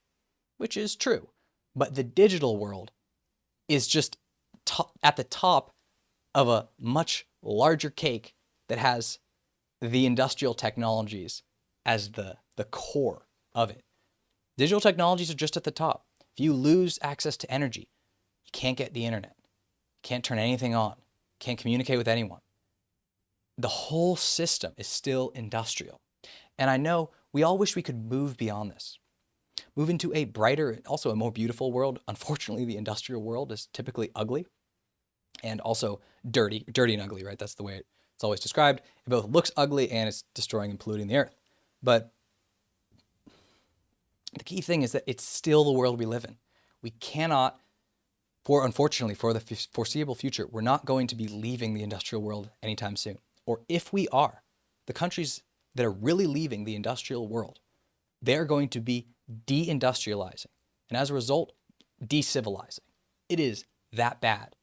which is true. But the digital world is just at the top of a much larger cake that has the industrial technologies as the core of it. Digital technologies are just at the top. If you lose access to energy, you can't get the internet, can't turn anything on, can't communicate with anyone. The whole system is still industrial. And I know we all wish we could move beyond this, move into a brighter, also a more beautiful world. Unfortunately, the industrial world is typically ugly and also dirty and ugly, right? That's the way it's always described. It both looks ugly and it's destroying and polluting the earth. But the key thing is that it's still the world we live in. We cannot, unfortunately, for the foreseeable future, we're not going to be leaving the industrial world anytime soon. Or if we are, the countries that are really leaving the industrial world, they're going to be deindustrializing. And as a result, decivilizing. It is that bad.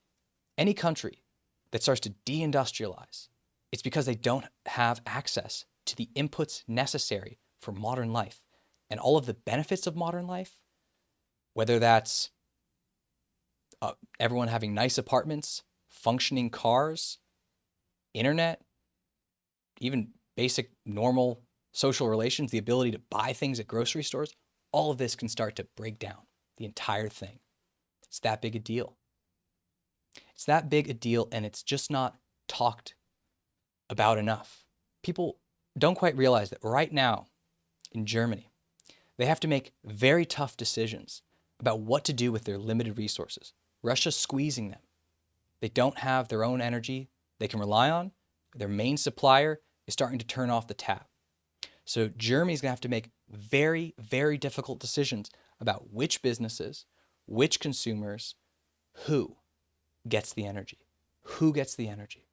Any country that starts to deindustrialize, it's because they don't have access to the inputs necessary for modern life. And all of the benefits of modern life, whether that's everyone having nice apartments, functioning cars, internet, even basic normal social relations, the ability to buy things at grocery stores, all of this can start to break down the entire thing. It's that big a deal. It's that big a deal, and it's just not talked about enough. People don't quite realize that right now in Germany, they have to make very tough decisions about what to do with their limited resources. Russia's squeezing them. They don't have their own energy they can rely on. Their main supplier is starting to turn off the tap. So Germany's going to have to make very, very difficult decisions about which businesses, which consumers, who gets the energy. Who gets the energy?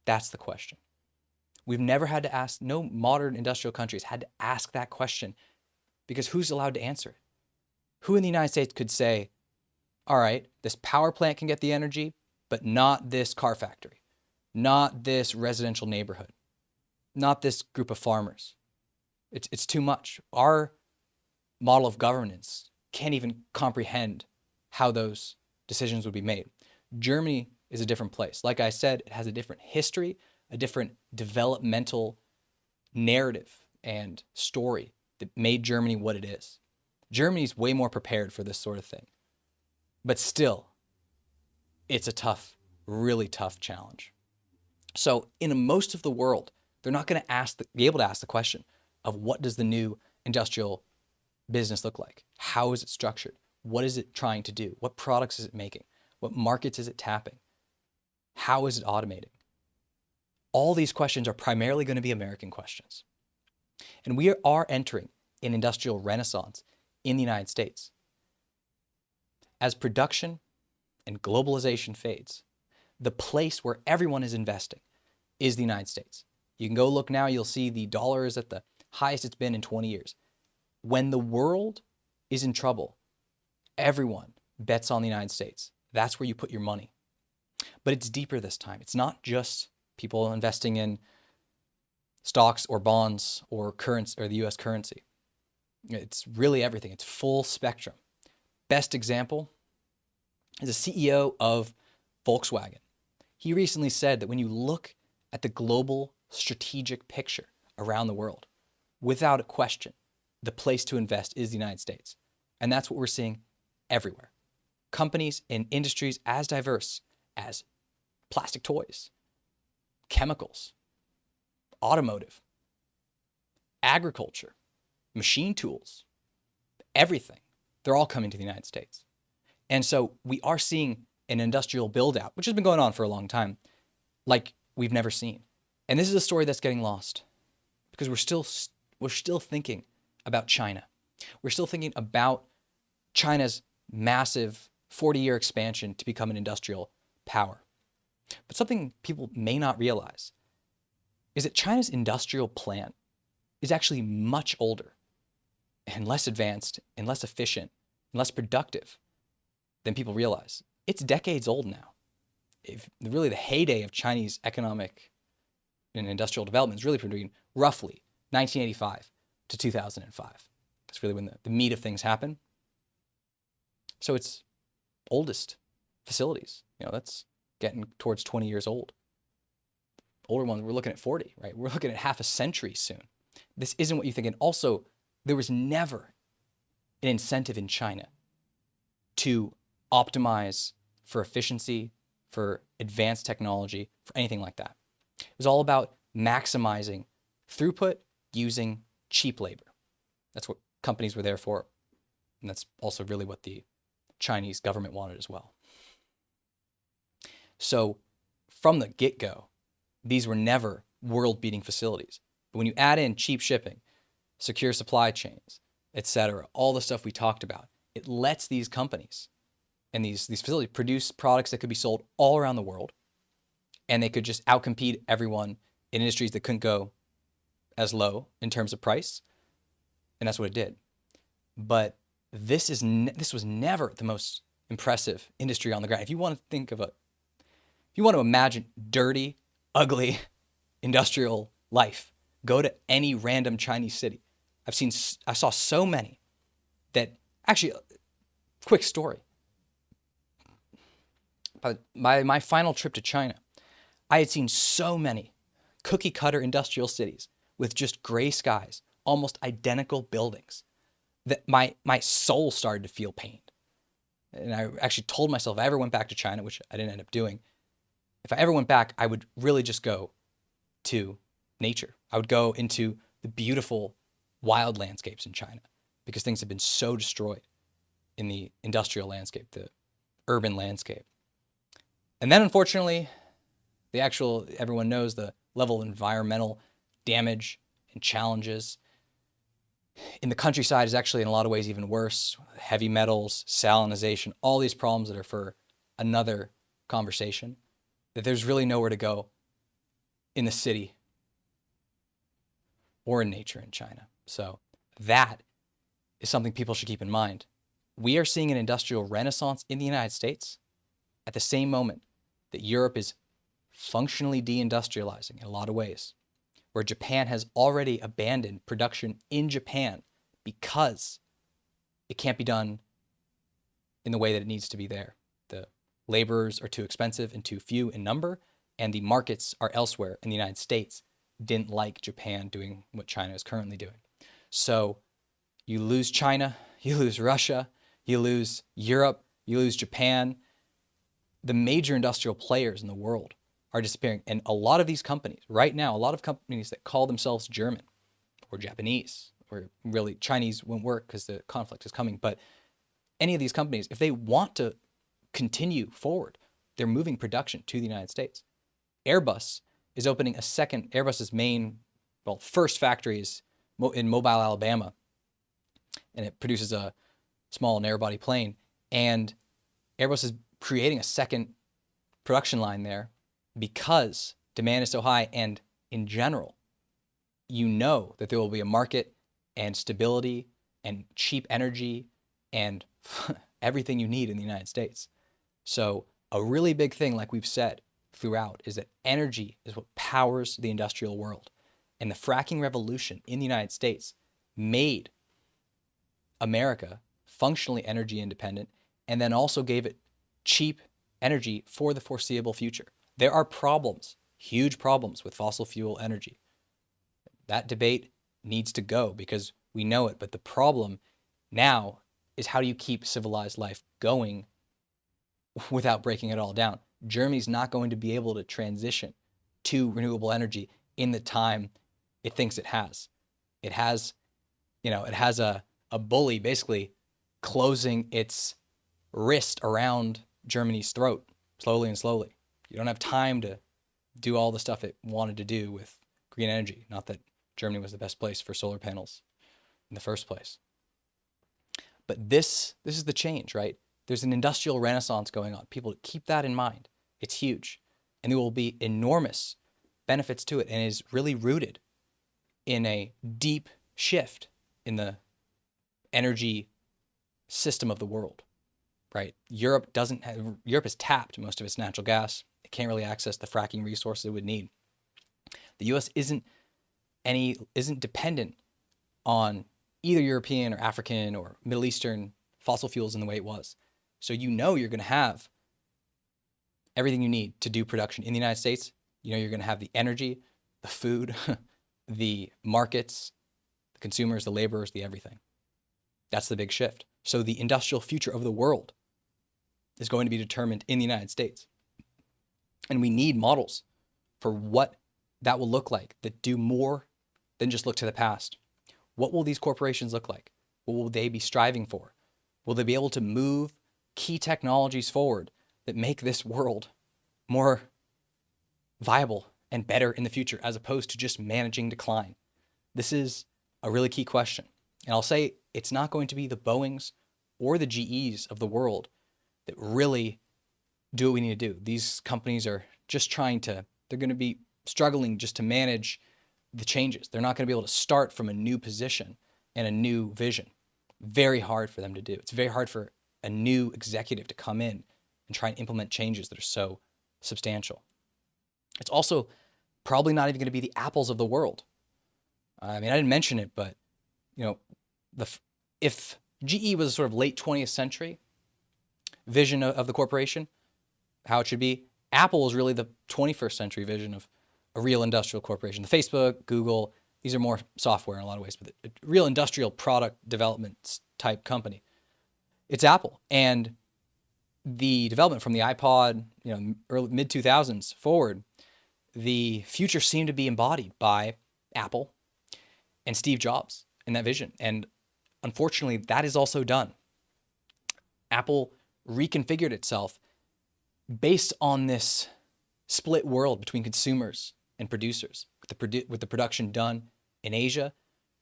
That's the question. We've never had to ask, no modern industrial countries had to ask that question, because who's allowed to answer it? Who in the United States could say, all right, this power plant can get the energy, but not this car factory, not this residential neighborhood, not this group of farmers. It's too much. Our model of governance can't even comprehend how those decisions would be made. Germany is a different place. Like I said, it has a different history, a different developmental narrative and story that made Germany what it is. Germany's way more prepared for this sort of thing. But still, it's a tough, really tough challenge. So in most of the world, they're not going to be able to ask the question of what does the new industrial business look like? How is it structured? What is it trying to do? What products is it making? What markets is it tapping? How is it automating? All these questions are primarily going to be American questions. And we are entering an industrial renaissance in the United States. As production and globalization fades, the place where everyone is investing is the United States. You can go look now, you'll see the dollar is at the highest it's been in 20 years. When the world is in trouble, everyone bets on the United States. That's where you put your money. But it's deeper this time. It's not just people investing in stocks or bonds or currency or the US currency. It's really everything. It's full spectrum. Best example is a CEO of Volkswagen. He recently said that when you look at the global strategic picture around the world, without a question, the place to invest is the United States. And that's what we're seeing everywhere. Companies in industries as diverse as plastic toys, chemicals, automotive, agriculture, machine tools, everything, they're all coming to the United States. And so we are seeing an industrial build out, which has been going on for a long time, like we've never seen. And this is a story that's getting lost because we're still thinking about China. We're still thinking about China's massive 40-year expansion to become an industrial power. But something people may not realize is that China's industrial plan is actually much older and less advanced and less efficient and less productive than people realize. It's decades old now. Really, the heyday of Chinese economic and industrial development is really between roughly 1985 to 2005. That's really when the meat of things happen. So it's oldest facilities. That's getting towards 20 years old. Older ones, we're looking at 40, right? We're looking at half a century soon. This isn't what you think. And also, there was never an incentive in China to optimize for efficiency, for advanced technology, for anything like that. It was all about maximizing throughput using cheap labor. That's what companies were there for. And that's also really what the Chinese government wanted as well. So from the get-go, these were never world-beating facilities. But when you add in cheap shipping, secure supply chains, etc., all the stuff we talked about, it lets these companies and these facilities produce products that could be sold all around the world, and they could just outcompete everyone in industries that couldn't go as low in terms of price, and that's what it did. But this was never the most impressive industry on the ground. If you want to imagine dirty, ugly industrial life, go to any random Chinese city. I saw so many that actually, quick story. My final trip to China, I had seen so many cookie cutter industrial cities with just gray skies, almost identical buildings, that my soul started to feel pained. And I actually told myself if I ever went back to China, which I didn't end up doing, if I ever went back, I would really just go to nature. I would go into the beautiful wild landscapes in China because things have been so destroyed in the industrial landscape, the urban landscape. And then unfortunately, everyone knows the level of environmental damage and challenges in the countryside is actually in a lot of ways even worse. Heavy metals, salinization, all these problems that are for another conversation, that there's really nowhere to go in the city or in nature in China. So that is something people should keep in mind. We are seeing an industrial renaissance in the United States at the same moment that Europe is functionally deindustrializing in a lot of ways, where Japan has already abandoned production in Japan because it can't be done in the way that it needs to be there. The laborers are too expensive and too few in number, and the markets are elsewhere in the United States didn't like Japan doing what China is currently doing. So you lose China, you lose Russia, you lose Europe, you lose Japan. The major industrial players in the world are disappearing. And a lot of these companies, right now, a lot of companies that call themselves German or Japanese, or really Chinese won't work because the conflict is coming. But any of these companies, if they want to continue forward, they're moving production to the United States. Airbus is opening a second, Airbus's main, first factory is in Mobile, Alabama, and it produces a small narrow-body plane. And Airbus is creating a second production line there because demand is so high, and in general, you know that there will be a market and stability and cheap energy and everything you need in the United States. So a really big thing, like we've said throughout, is that energy is what powers the industrial world. And the fracking revolution in the United States made America functionally energy independent, and then also gave it cheap energy for the foreseeable future. There are problems, huge problems with fossil fuel energy. That debate needs to go because we know it. But the problem now is, how do you keep civilized life going without breaking it all down? Germany's not going to be able to transition to renewable energy in the time it thinks it has. It has a bully basically closing its wrist around Germany's throat slowly and slowly. You don't have time to do all the stuff it wanted to do with green energy. Not that Germany was the best place for solar panels in the first place. But this is the change, right? There's an industrial renaissance going on. People keep that in mind. It's huge. And there will be enormous benefits to it, and is really rooted in a deep shift in the energy system of the world, right? Europe has tapped most of its natural gas. It can't really access the fracking resources it would need. The US isn't dependent on either European or African or Middle Eastern fossil fuels in the way it was. So you're going to have everything you need to do production in the United States. You're going to have the energy, the food, the markets, the consumers, the laborers, the everything. That's the big shift. So the industrial future of the world is going to be determined in the United States. And we need models for what that will look like that do more than just look to the past. What will these corporations look like? What will they be striving for? Will they be able to move key technologies forward that make this world more viable and better in the future, as opposed to just managing decline? This is a really key question. And I'll say it's not going to be the Boeings or the GEs of the world that really do what we need to do. These companies are just they're going to be struggling just to manage the changes. They're not going to be able to start from a new position and a new vision. Very hard for them to do. It's very hard for a new executive to come in and try and implement changes that are so substantial. It's also probably not even going to be the Apples of the world. I didn't mention it, but if GE was a sort of late 20th century vision of the corporation, how it should be, Apple is really the 21st century vision of a real industrial corporation. The Facebook, Google, these are more software in a lot of ways, but a real industrial product development type company. It's Apple. And the development from the iPod, early mid 2000s forward, the future seemed to be embodied by Apple and Steve Jobs in that vision. And unfortunately, that is also done. Apple reconfigured itself based on this split world between consumers and producers, with the production done in Asia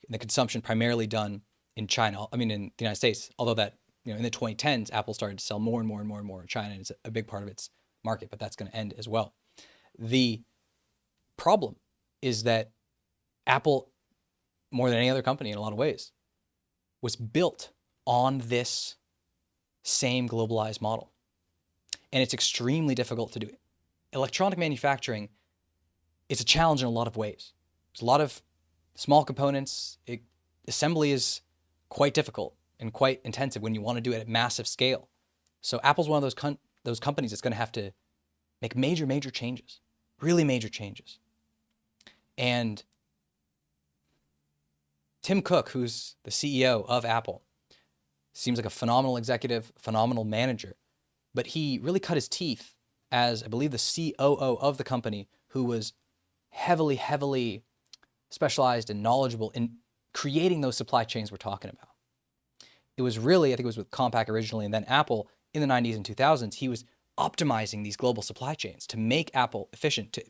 and the consumption primarily done in China. In the United States, although that, in the 2010s, Apple started to sell more and more and more and more in China, and it's a big part of its market, but that's going to end as well. The problem is that Apple, more than any other company in a lot of ways, was built on this same globalized model. And it's extremely difficult to do. Electronic manufacturing is a challenge in a lot of ways. There's a lot of small components. Assembly is quite difficult and quite intensive when you want to do it at massive scale. So Apple's one of those companies that's going to have to make major changes, really major changes. And Tim Cook, who's the CEO of Apple, seems like a phenomenal executive, phenomenal manager, but he really cut his teeth as, I believe, the COO of the company, who was heavily specialized and knowledgeable in creating those supply chains we're talking about. It was really, I think it was with Compaq originally, and then Apple in the 90s and 2000s, he was optimizing these global supply chains to make Apple efficient, to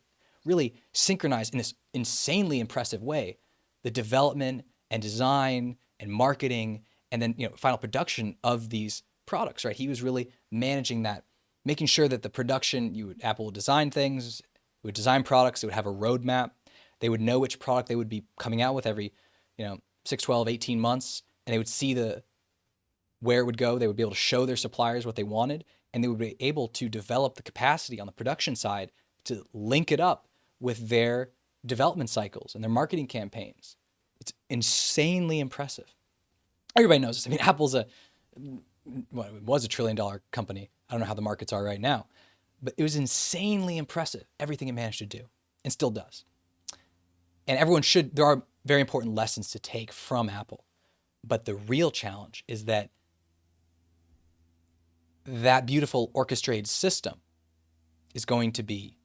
really synchronize in this insanely impressive way the development and design and marketing and then final production of these products, right? He was really managing that, making sure that the production, Apple would design things, it would design products, it would have a roadmap. They would know which product they would be coming out with every 6, 12, 18 months, and they would see where it would go. They would be able to show their suppliers what they wanted, and they would be able to develop the capacity on the production side to link it up with their development cycles and their marketing campaigns. It's insanely impressive. Everybody knows this. I mean, Apple's it was $1 trillion company. I don't know how the markets are right now, but it was insanely impressive, everything it managed to do, and still does. And there are very important lessons to take from Apple. But the real challenge is that beautiful orchestrated system is going to be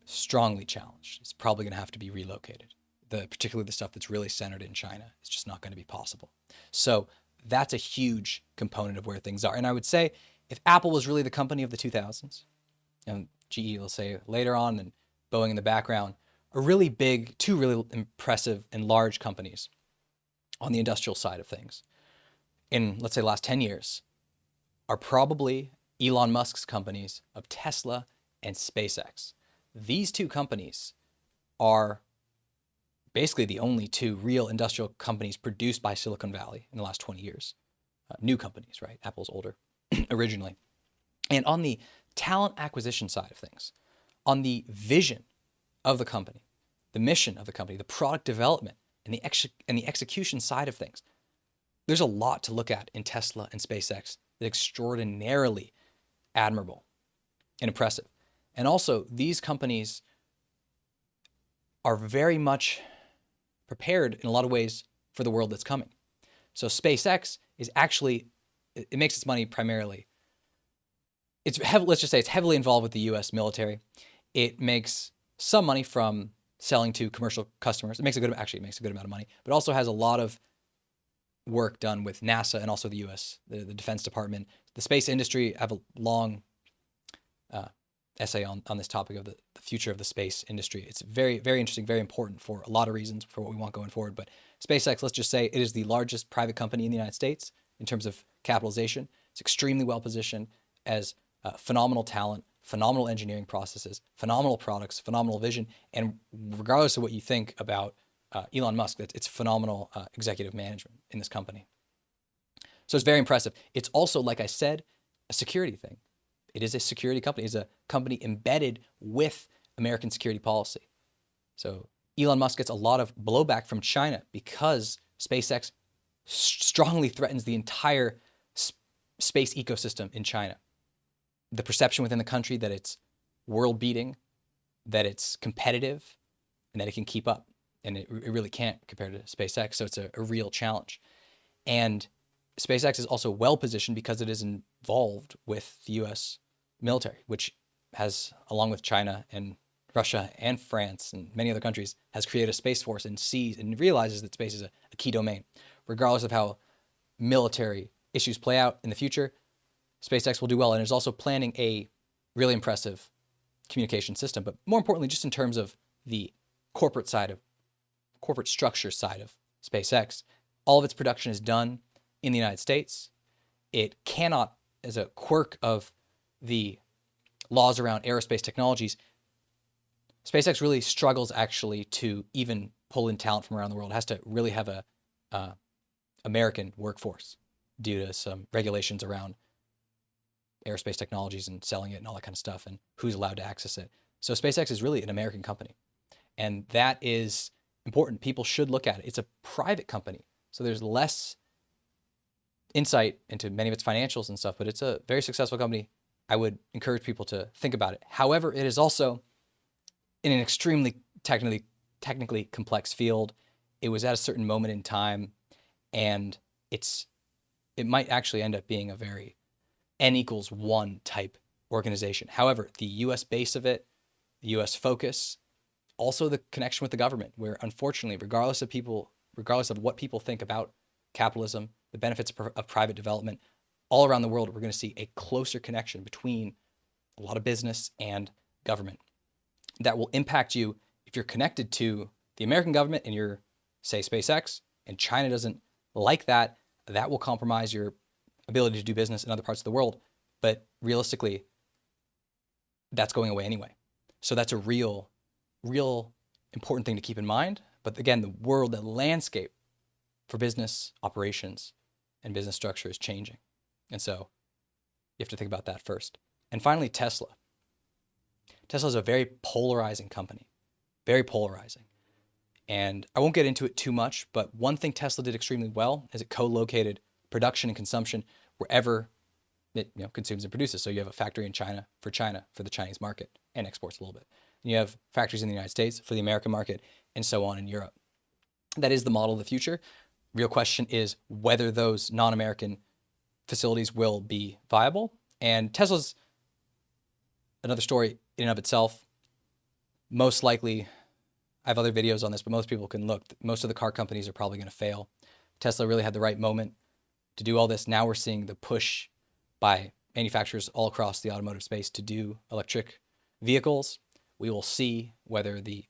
strongly challenged. It's probably going to have to be relocated. Particularly the stuff that's really centered in China is just not going to be possible. So that's a huge component of where things are. And I would say if Apple was really the company of the 2000s, and GE will say later on, and Boeing in the background, two really impressive and large companies on the industrial side of things in, let's say, the last 10 years are probably Elon Musk's companies of Tesla and SpaceX. These two companies are basically the only two real industrial companies produced by Silicon Valley in the last 20 years. New companies, right? Apple's older originally. And on the talent acquisition side of things, on the vision of the company, the mission of the company, the product development, and the execution side of things, there's a lot to look at in Tesla and SpaceX that's extraordinarily admirable and impressive. And also, these companies are very much prepared in a lot of ways for the world that's coming. So SpaceX is actually, it makes its money primarily, let's just say it's heavily involved with the US military. It makes some money from selling to commercial customers. It makes a good amount of money, but also has a lot of work done with NASA and also the US, the Defense Department. The space industry, I have a long essay on this topic of the future of the space industry. It's very, very interesting, very important for a lot of reasons for what we want going forward. But SpaceX, let's just say it is the largest private company in the United States in terms of capitalization. It's extremely well positioned as phenomenal talent, phenomenal engineering processes, phenomenal products, phenomenal vision. And regardless of what you think about Elon Musk, it's phenomenal executive management in this company. So it's very impressive. It's also, like I said, a security thing. It is a security company. It's a company embedded with American security policy. So Elon Musk gets a lot of blowback from China because SpaceX strongly threatens the entire space ecosystem in China. The perception within the country that it's world-beating, that it's competitive, and that it can keep up. And it really can't compared to SpaceX, so it's a real challenge. And SpaceX is also well-positioned because it is involved with the U.S. military, which has, along with China and Russia and France and many other countries, has created a space force and sees and realizes that space is a key domain. Regardless of how military issues play out in the future, SpaceX will do well, and is also planning a really impressive communication system. But more importantly, just in terms of the corporate structure side of SpaceX, all of its production is done in the United States. It cannot, as a quirk of the laws around aerospace technologies, SpaceX really struggles actually to even pull in talent from around the world. It has to really have a American workforce due to some regulations around aerospace technologies and selling it and all that kind of stuff and who's allowed to access it. So SpaceX is really an American company, and that is important. People should look at it. It's a private company, so there's less insight into many of its financials and stuff, but it's a very successful company. I would encourage people to think about it. However, it is also in an extremely technically technically complex field. It was at a certain moment in time, and it might actually end up being a very N=1 type organization. However, the US base of it, the US focus, also the connection with the government, where unfortunately, regardless of what people think about capitalism, the benefits of private development, all around the world, we're going to see a closer connection between a lot of business and government that will impact you if you're connected to the American government and you're, say, SpaceX, and China doesn't like that. That will compromise your ability to do business in other parts of the world. But realistically, that's going away anyway. So that's a real important thing to keep in mind. But again, the landscape for business operations and business structure is changing. And so you have to think about that first. And finally, Tesla. Tesla is a very polarizing company, very polarizing. And I won't get into it too much, but one thing Tesla did extremely well is it co-located production and consumption wherever it consumes and produces. So you have a factory in China for the Chinese market, and exports a little bit. And you have factories in the United States for the American market, and so on in Europe. That is the model of the future. Real question is whether those non-American facilities will be viable. And Tesla's another story in and of itself. Most likely, I have other videos on this, but most people can look. Most of the car companies are probably going to fail. Tesla really had the right moment to do all this. Now we're seeing the push by manufacturers all across the automotive space to do electric vehicles. We will see whether the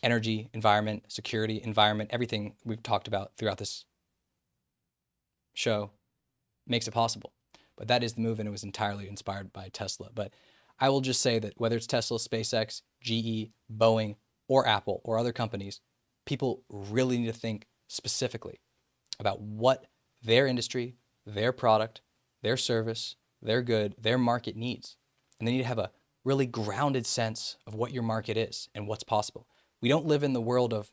energy environment, security environment, everything we've talked about throughout this show makes it possible. But that is the move, and it was entirely inspired by Tesla. But I will just say that whether it's Tesla, SpaceX, GE, Boeing, or Apple, or other companies, people really need to think specifically about what their industry, their product, their service, their good, their market needs. And they need to have a really grounded sense of what your market is and what's possible. We don't live in the world of,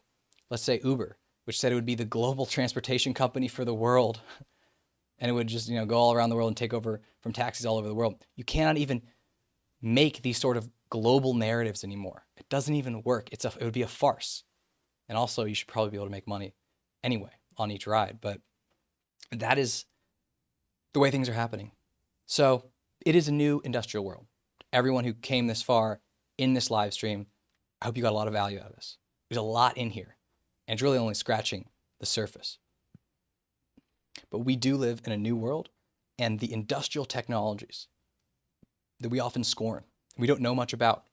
let's say, Uber, which said it would be the global transportation company for the world. And it would just, go all around the world and take over from taxis all over the world. You cannot even make these sort of global narratives anymore. It doesn't even work. It would be a farce. And also, you should probably be able to make money anyway on each ride. But that is the way things are happening. So it is a new industrial world. Everyone who came this far in this live stream, I hope you got a lot of value out of this. There's a lot in here, and it's really only scratching the surface. But we do live in a new world, and the industrial technologies that we often scorn, we don't know much about.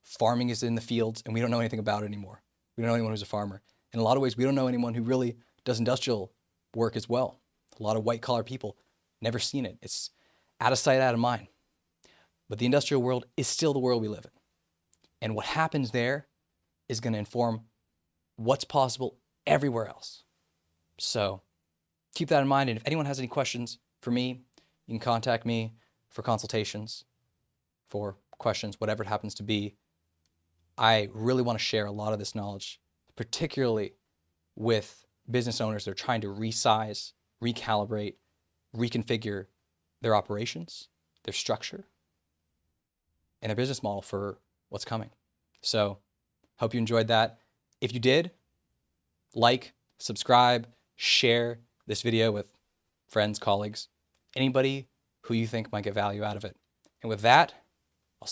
Farming is in the fields, and we don't know anything about it anymore. We don't know anyone who's a farmer. In a lot of ways, we don't know anyone who really does industrial work as well. A lot of white-collar people, never seen it. It's out of sight, out of mind. But the industrial world is still the world we live in. And what happens there is going to inform what's possible everywhere else. So keep that in mind. And if anyone has any questions for me, you can contact me for consultations, for questions, whatever it happens to be. I really want to share a lot of this knowledge, particularly with business owners that are trying to resize, recalibrate, reconfigure their operations, their structure, and their business model for what's coming. So hope you enjoyed that. If you did, like, subscribe, share this video with friends, colleagues, anybody who you think might get value out of it. And with that,